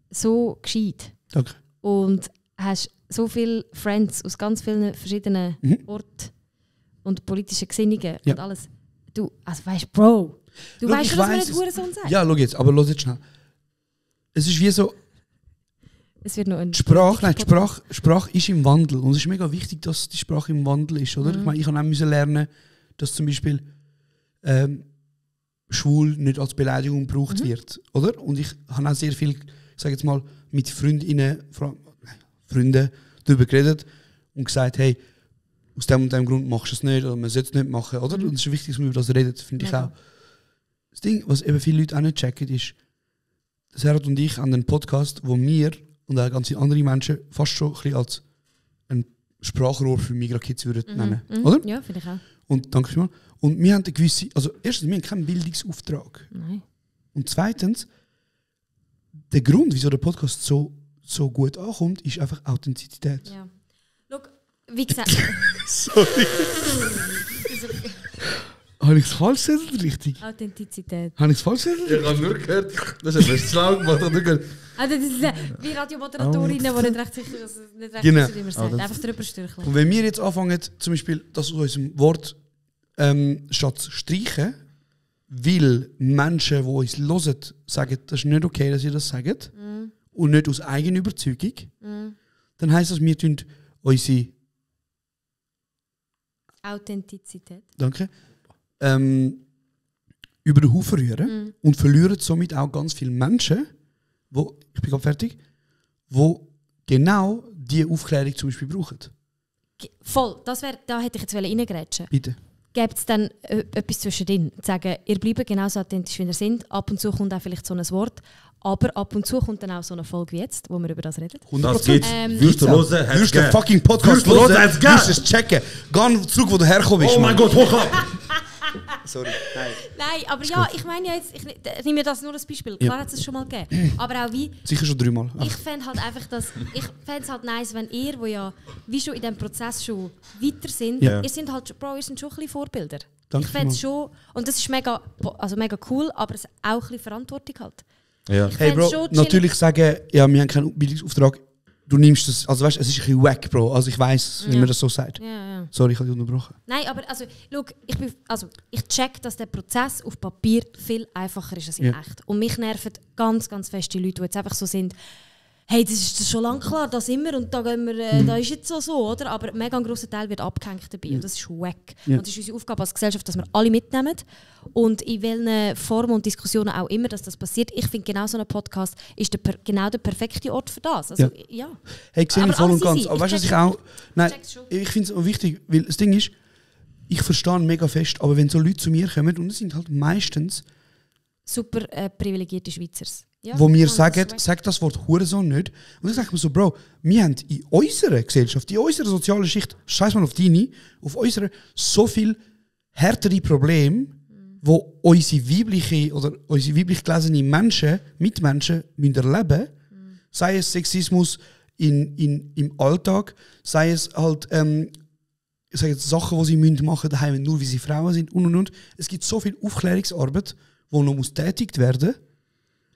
so gescheit. Danke. Und hast so viele Friends aus ganz vielen verschiedenen Orten und politischen Gesinnungen und alles. Du, also weißt, Bro, du weißt schon, dass man nicht Hurensohn sagt. Ja, schau jetzt, aber schau jetzt schnell. Es ist wie so, es wird noch ein Sprache ist im Wandel und es ist mega wichtig, dass die Sprache im Wandel ist, oder? Ich meine, ich habe auch lernen, dass zum Beispiel schwul nicht als Beleidigung gebraucht wird, oder? Und ich habe auch sehr viel, ich sage jetzt mal, mit Freundinnen, Freunden darüber geredet und gesagt, hey, aus dem und dem Grund machst du es nicht oder man sollte es nicht machen, oder? Und es ist wichtig, dass man über das redet, finde ich auch. Das Ding, was eben viele Leute auch nicht checken, ist, dass Serhat und ich an den Podcast, wo wir und auch ganz viele andere Menschen fast schon ein bisschen als ein Sprachrohr für Migra-Kids würden nennen, oder? Ja, finde ich auch. Und danke vielmals. Und wir haben eine gewisse, also erstens, wir haben keinen Bildungsauftrag. Nein. Und zweitens, der Grund, wieso der Podcast so gut ankommt, ist einfach Authentizität. Ja. Schau, wie gesagt... Sorry. Habe ich es falsch gesagt oder richtig? Authentizität. Habe ich es falsch gesagt? Ich habe nur gehört, das ist ein schlau gemacht. Also das ist wie Radiomoderatorinnen, die nicht recht sicher sind, wie man sagt. Einfach drüber stürcheln. Und wenn wir jetzt anfangen, zum Beispiel das aus unserem Wort Schatz streichen, weil Menschen, die uns hören, sagen, das ist nicht okay, dass ihr das sagt, und nicht aus eigener Überzeugung, dann heisst das, wir tun unsere Authentizität. Danke. Über den Haufen rühren und verlieren somit auch ganz viele Menschen, ich bin gerade fertig, die genau diese Aufklärung zum Beispiel brauchen. Voll, da hätte ich jetzt reingrätschen. Bitte. Gibt es dann etwas zwischendrin? Sagen, ihr bleibt genauso authentisch, wie ihr seid. Ab und zu kommt auch vielleicht so ein Wort, aber ab und zu kommt dann auch so eine Folge wie jetzt, wo wir über das reden. 100%. Das geht's. Würdest du hören? Würdest du den fucking Podcast hören? Würdest du es checken? Geh zurück, wo du herkommst. Oh mein Gott, hoch ab! Sorry. Nein, aber ja, ich meine ja jetzt, ich nehme mir das nur als Beispiel. Klar hat es schon mal gegeben. Aber auch wie... Sicher schon 3-mal. Ich fände halt einfach, ich fände es halt nice, wenn ihr, wo ja wie schon in diesem Prozess schon weiter sind, ihr sind halt, Bro, ihr sind schon ein bisschen Vorbilder. Danke ich fände es schon, und das ist mega cool, aber es ist auch ein bisschen Verantwortung halt. Ja. Hey Bro, natürlich sagen, ja, wir haben keinen Bildungsauftrag. Du nimmst das, also weißt, es ist ein bisschen wack, Bro. Also ich weiss, wie man das so sagt. Ja. Sorry, ich habe dich unterbrochen. Nein, aber also, schau, ich check, dass der Prozess auf Papier viel einfacher ist als in echt. Und mich nerven ganz, ganz fest die Leute, die jetzt einfach so sind, hey, das ist schon lange klar, da sind wir und da gehen wir, da ist jetzt so, oder? Aber ein mega grosser Teil wird abgehängt dabei und das ist wack. Und das ist unsere Aufgabe als Gesellschaft, dass wir alle mitnehmen und in welchen Formen und Diskussionen auch immer, dass das passiert. Ich finde, genau so ein Podcast ist genau der perfekte Ort für das. Also, ja. Hey, ich sehe ich voll und ganz. Easy. Aber weißt du, was ich auch... Nein, ich finde es auch wichtig, weil das Ding ist, ich verstehe mega fest, aber wenn so Leute zu mir kommen, und das sind halt meistens... super privilegierte Schweizers. Ja, wo mir sagen, sag das Wort Hurensohn nicht. Und dann sage ich mir so, Bro, wir haben in unserer Gesellschaft, in unserer sozialen Schicht, scheiß mal auf deine, auf unserer, so viel härtere Probleme, wo unsere weiblich gelesenen Menschen, Mitmenschen müssen erleben, sei es Sexismus im Alltag, sei es halt ich sage jetzt Sachen, die sie machen daheim, nur wie sie Frauen sind und. Es gibt so viel Aufklärungsarbeit, die noch muss tätigt werden.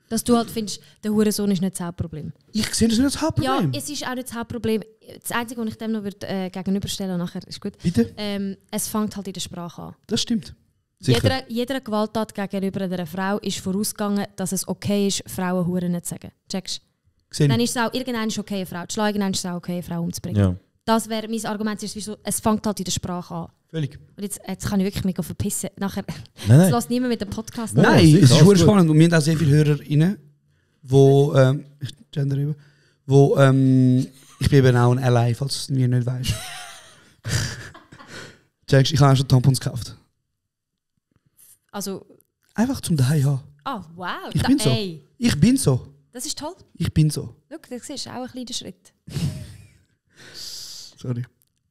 Dass du halt findest, der Hurensohn ist nicht das Hauptproblem. Ich sehe das nicht als Hauptproblem. Ja, es ist auch nicht das Hauptproblem. Das Einzige, was ich dem noch gegenüberstellen würde, nachher ist gut. Bitte? Es fängt halt in der Sprache an. Das stimmt. Jeder Gewalttat gegenüber einer Frau ist vorausgegangen, dass es okay ist, Frauen Huren nicht zu sagen. Checkst du? Dann ist es auch irgendwann okay, eine Frau zu schlagen, irgendwann ist es auch okay, eine Frau umzubringen. Ja. Das wäre mein Argument. Es fängt halt in der Sprache an. Völlig. Und jetzt kann ich wirklich mich verpissen. Nachher Nein. lässt niemand mit dem Podcast. Nein, es ist sehr spannend. Und wir haben auch sehr viele HörerInnen, wo ich gendere, wo ich bin eben auch ein Ally, falls du es nicht weißt. Checkst, ich habe auch schon Tampons gekauft. Also. Einfach zum Daheim haben. Ah, wow. Ich bin so. Ey. Ich bin so. Das ist toll. Ich bin so. Schau, das ist auch ein kleiner Schritt. Sorry.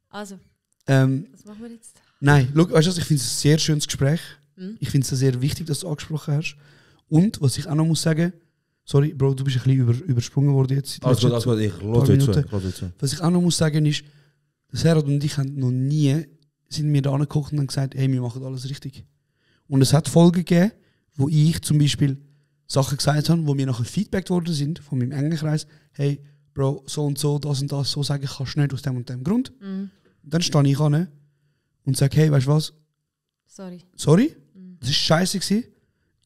Also, was machen wir jetzt? Nein, schau, weißt du, ich finde es ein sehr schönes Gespräch. Ich finde es sehr wichtig, dass du angesprochen hast. Und was ich auch noch muss sagen, sorry, Bro, du bist ein bisschen übersprungen worden jetzt. Alles gut, ich höre dir zu. Was ich auch noch muss sagen ist, das Herr und ich haben noch nie sind mir da angeguckt und haben gesagt, hey, wir machen alles richtig. Und es hat Folgen gegeben, wo ich zum Beispiel Sachen gesagt habe, wo mir nachher Feedback worden sind von meinem engen Kreis, hey, Bro, so und so, das und das, so sagen kannst du nicht aus dem und dem Grund. Und dann stehe ich an und sage, hey, weißt du was? Sorry, das war scheiße gewesen.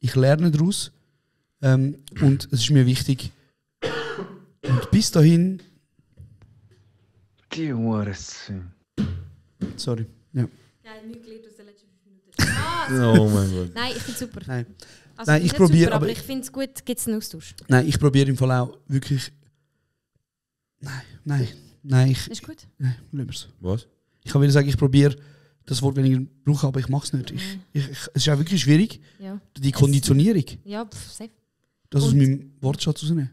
Ich lerne daraus. Und es ist mir wichtig. Und bis dahin. Die Hurensohn. Sorry. Ja. Nein, nicht gelernt aus den letzten 5 Minuten. Oh mein Gott. Nein, ich finde es super. Nein. Also, Nein, ich nicht probiere. super, aber ich finde es gut, gibt es einen Austausch. Nein, ich probiere im Fall auch wirklich. Nein, Ist gut. Nein, lassen wir's. Was? Ich kann wieder sagen, ich probiere das Wort weniger brauchen, aber ich mache es nicht. Es ist auch wirklich schwierig, Ja. die Konditionierung, Ja, safe. das aus Und- meinem Wortschatz rausnehmen.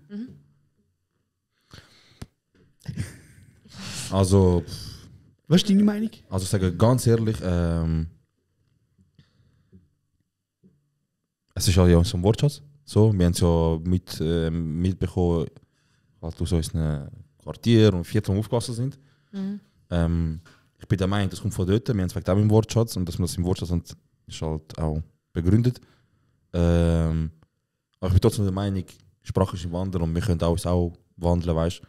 Also, Was ist deine Meinung? ich sage ganz ehrlich, es ist ja so ein Wortschatz. So, wir haben es ja mitbekommen, halt aus unserem Quartier und Viertel aufgewachsen sind. Ich bin der Meinung, das kommt von dort. Wir haben es auch im Wortschatz und dass wir das im Wortschatz haben, ist halt auch begründet. Aber ich bin trotzdem der Meinung, Sprache ist im Wandel und wir können uns auch wandeln, weißt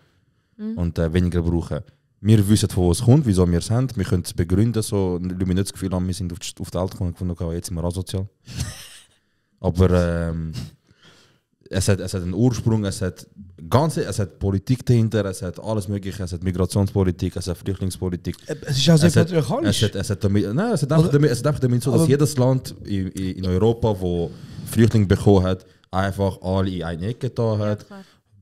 und weniger brauchen. Wir wissen, von wo es kommt, wieso wir es haben. Wir können es begründen. So, wir haben nicht das Gefühl haben, wir sind auf die Welt gekommen und gefunden, jetzt sind wir asozial. Aber es hat einen Ursprung, es hat Politik dahinter, es hat alles Mögliche, es hat Migrationspolitik, es hat Flüchtlingspolitik. Es ist auch sehr patriarchalisch. Es hat einfach damit so, dass jedes Land in Europa, wo Flüchtlinge bekommen hat, einfach alle in eine Ecke da hat.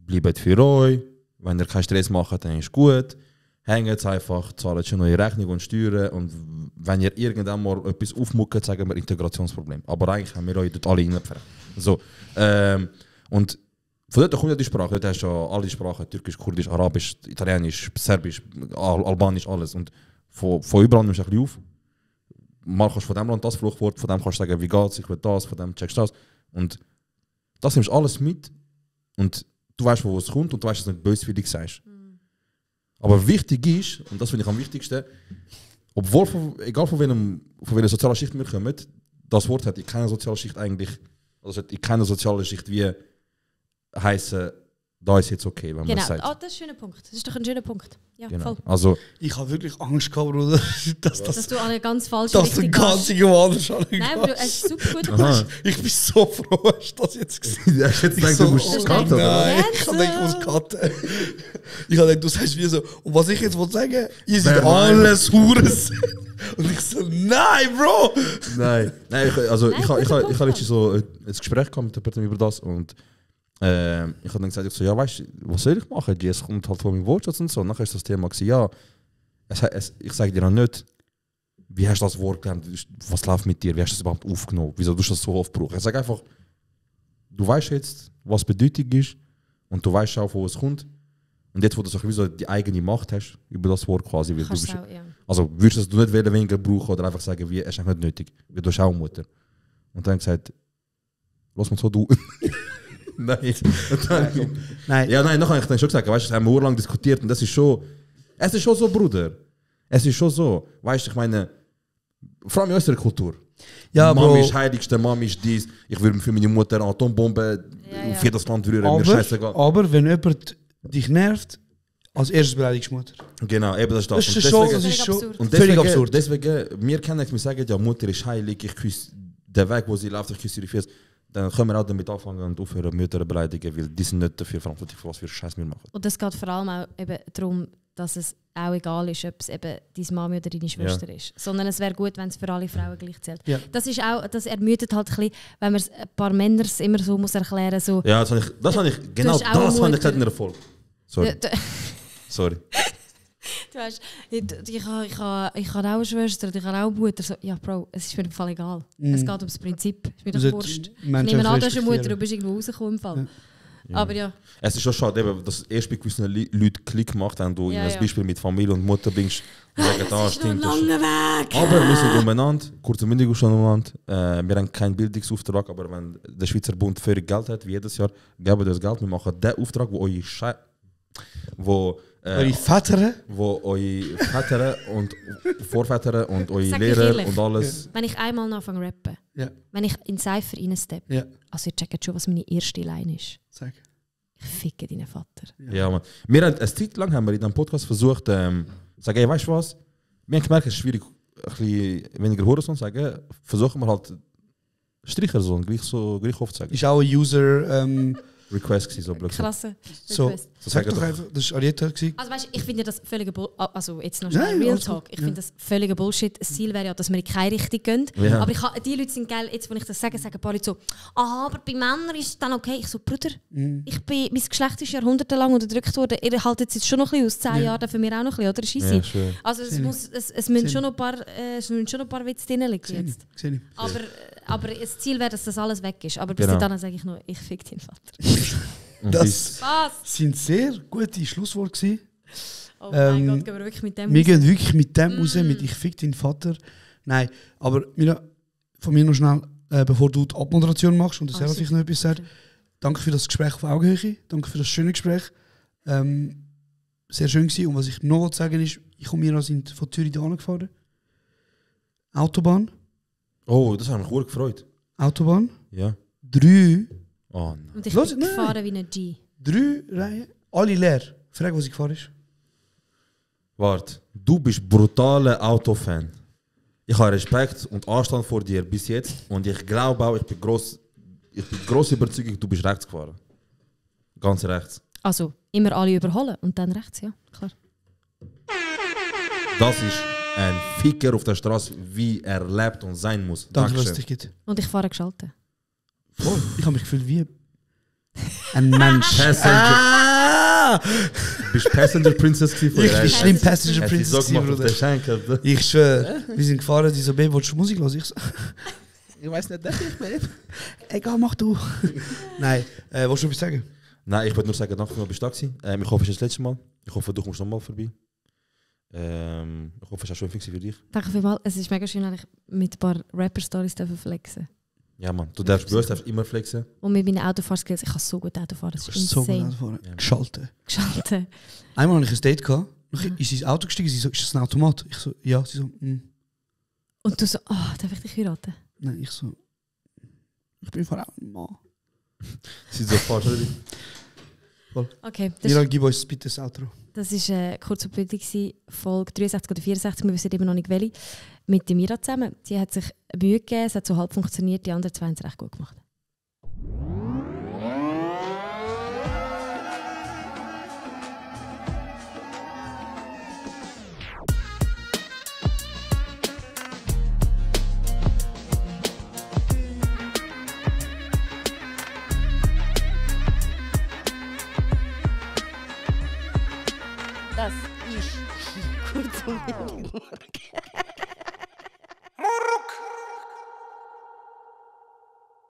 Bleibt für euch, wenn ihr keinen Stress macht, dann ist gut. Hängt einfach, zahlt schon neue Rechnung und Steuern und wenn ihr irgendwann mal etwas aufmuckt, sagen wir Integrationsproblem. Aber eigentlich haben wir euch dort alle reingepfercht. So, und von dort kommt ja die Sprache. Dort hast du ja alle Sprachen, Türkisch, Kurdisch, Arabisch, Italienisch, Serbisch, Albanisch, alles. Und von überall nimmst du ein bisschen auf. Mal kannst du von dem Land das Fluchtwort, von dem kannst du sagen, wie geht's, ich will das, von dem checkst du das. Und das nimmst du alles mit und du weißt, wo es kommt und du weißt, dass du nicht böswillig sagst. Aber wichtig ist, und das finde ich am wichtigsten, obwohl, egal von welcher sozialen Schicht wir kommen, das Wort hat in keiner sozialen Schicht eigentlich, also in keiner sozialen Schicht wie heißen, da ist jetzt okay, wenn man es sagt. Das ist ein schöner Punkt. Das ist doch ein schöner Punkt. Ja, Genau. voll. Also, Ich habe wirklich Angst gehabt, Bruder, dass Dass du an eine ganz falsche dass der Richtung ganze Gewalt an Nein, aber es ist super gut. aha. Ich bin so froh, hast du das jetzt gesehen. Du hast jetzt Ich gedacht, so, du musst oh es cutten, oder? nein, ich habe gedacht, ich muss cutten. Ich habe gedacht, du sagst wie so, und was ich jetzt wollte sagen, ihr seid Wer meint? alles Hures. Und ich so, nein, Bro! Nein, ich guter habe Punkt. letztens so ein Gespräch gehabt mit der Person über das und ich habe dann gesagt, ich so, ja, weißt du, was soll ich machen? Es kommt halt von meinem Wortschatz und so. Und nachher ist das Thema gewesen, ja, ich sage dir noch nicht, wie hast du das Wort gelernt, was läuft mit dir, wie hast du das überhaupt aufgenommen, wieso tust du das so oft brauchen? Ich sage einfach, du weißt jetzt, was Bedeutung ist und du weißt auch, wo es kommt. Und jetzt, wo du so die eigene Macht hast, über das Wort quasi, weil du Kannst bist, auch, ja. also würdest du nicht weniger brauchen oder einfach sagen, wie, es ist nicht nötig, weil du bist auch Mutter. Und dann gesagt, lass mal so, du. Nein. Nein. Ja, nein, noch habe ich dann schon gesagt, weißt du, das haben wir urlang diskutiert und das ist schon, es ist schon so, Bruder. Es ist schon so, weißt du, ich meine, vor allem in unserer Kultur. Ja, Mami Bro. ist heiligste, Mami ist dies, ich würde für meine Mutter eine Atombombe auf jedes Land rühren, mir scheißegal. Aber wenn jemand dich nervt, als erstes beleidigst du Mutter. Genau, eben das ist das. Das ist Und schon, deswegen- das ist schon Und völlig deswegen, absurd. deswegen, wir kennen es, wir sagen, ja, Mutter ist heilig, ich küsse den Weg, wo sie läuft, ich küsse ihre Füße. Dann können wir auch damit anfangen und aufhören, Mütter zu beleidigen, weil die sind nicht dafür verantwortlich, für was für Scheiß wir machen. Und es geht vor allem auch eben darum, dass es auch egal ist, ob es eben deine Mami oder deine Schwester ist. Sondern es wäre gut, wenn es für alle Frauen gleich zählt. Ja. Das ist auch, das ermüdet halt ein bisschen, wenn man ein paar Männer immer so muss erklären so. Ja, das habe ich genau hast auch das eine habe ich Mutter. gesagt in der Folge. Sorry. Du weißt, ich habe auch eine Schwester, ich habe auch eine Mutter. So, ja, Bro, es ist mir im Fall egal. Es geht ums Prinzip. Es ist mir doch sollte wurscht. Ich Menschen nehme an, du hast eine Mutter, respektieren. du bist irgendwo rausgekommen im Fall. Aber ja. Es ist schon schade, eben, dass erst bei gewissen Leuten Klick macht, wenn du Ja, in ein ja. Beispiel mit Familie und Mutter bringst und sagen, da Das ist noch ein stimmt. das langer Weg. Aber wir sind umeinander, kurz und mündig schon umeinander. Wir haben keinen Bildungsauftrag, aber wenn der Schweizer Bund völlig Geld hat, wie jedes Jahr, geben wir das Geld. Wir machen den Auftrag, wo eure Eure Väter, wo eure Väter und Vorväter und eure Sag ich Lehrer ehrlich. und alles. Wenn ich einmal anfange zu rappen, Ja. wenn ich in Cypher reinsteppe, Ja. also ihr checkt schon, was meine erste Line ist. Sag. Ich ficke deinen Vater. Ja, man. Wir haben, eine Zeit lang haben wir in diesem Podcast versucht, zu sagen, hey, weißt du was? Wir haben gemerkt, es ist schwierig, ein bisschen weniger Hurensohn zu sagen. Versuchen wir halt Strichersohn, gleich oft zu sagen. Ist auch ein User, Request gewesen, so blöd. Krasse so. Request. So Sag sagen doch doch. einfach, das war Arietta. gewesen. Also weißt, ich finde das völliger Bullshit. Also jetzt noch Nein, schnell Real alles gut. Talk. Ich Ja. finde das völliger Bullshit. Das Ziel wäre ja, dass wir in keine Richtung gehen. Ja. Aber die Leute sind geil. Jetzt, wenn ich das sage, sagen ein paar Leute so, aha, aber bei Männern ist es dann okay. Ich so, Bruder, mein Geschlecht ist jahrhundertelang unterdrückt worden. Ihr haltet es jetzt schon noch ein bisschen aus. 10 Jahre dürfen wir auch noch ein bisschen, oder? Ist easy. Ja, schön. Also es müssen schon noch ein paar, Witze drin liegen jetzt. Sehe ich. Aber das Ziel wäre, dass das alles weg ist. Aber bis Genau. dahin sage ich nur, ich fick deinen Vater. Und Das Was? sind sehr gute Schlussworte gewesen. Oh mein Gott, gehen wir wirklich mit dem Wir raus? gehen wirklich mit dem raus, mit «Ich fick deinen Vater». Nein, aber Mila, von mir noch schnell, bevor du die Abmoderation machst und der Sarah vielleicht noch etwas sagt. Danke für das Gespräch auf Augenhöhe, danke für das schöne Gespräch. Sehr schön gewesen. Und was ich noch sagen ist, ich und Mira sind von Zürich hierhin gefahren. Autobahn. Oh, das hat mich sehr gefreut. Autobahn. Ja. 3 Oh nein. Und ich Los, bin nein. gefahren wie ein G. Reihen, alle leer. Frag, was ich gefahren ist. Warte, du bist brutaler Autofan. Ich habe Respekt und Anstand vor dir bis jetzt und ich glaube auch, ich bin gross überzeugt, du bist rechts gefahren. Ganz rechts. Also immer alle überholen und dann rechts, ja, klar. Das ist ein Ficker auf der Straße, wie er lebt und sein muss. Danke, dass es Dankeschön. dich gibt. Und ich fahre geschaltet. Voll. Ich habe mich gefühlt wie ein Mensch. Passenger. Bist du Passenger Princess gewesen von Ich ihr? bin schlimm Passenger Hast du Princess so gemacht gewesen, auf den Schenkel? Bruder? Ich schwöre, wir sind gefahren, die so, Babe, willst du Musik hören? Ich so, ich weiß nicht, ich bin. Egal, mach du. Nein, willst du etwas sagen? Nein, ich wollte nur sagen, danke, dass du bist da gewesen. Ich hoffe, es ist das letzte Mal. Ich hoffe, du kommst nochmal vorbei. Ich hoffe, es ist auch schön für dich. Danke vielmals. Es ist mega schön, dass ich mit ein paar Rapper-Stories flexen. Ja, Mann. Du darfst bei uns immer flexen. Und mit meinen Autofahrskills, ich kann so gut Autofahren, das Du ist kannst so gut insane. Autofahren. Ja. Geschaltet. Geschaltet. Einmal hatte ich ein Date gehabt, nachher ist sie ins Auto gestiegen, sie so, ist das ein Automat? Ich so, ja. Sie so, Und du so, oh, darf ich dich heiraten? Nein, ich so, ich bin vor allem ein Mann. Sie so fast. Okay, das Mira, gib uns bitte das Outro. Das war kurz und bündig, Folge 63 oder 64, wir wissen immer noch nicht welche, mit der Mira zusammen. Sie hat sich Mühe gegeben, es hat so halb funktioniert, die anderen zwei haben es recht gut gemacht. Das ist kurz und bündig.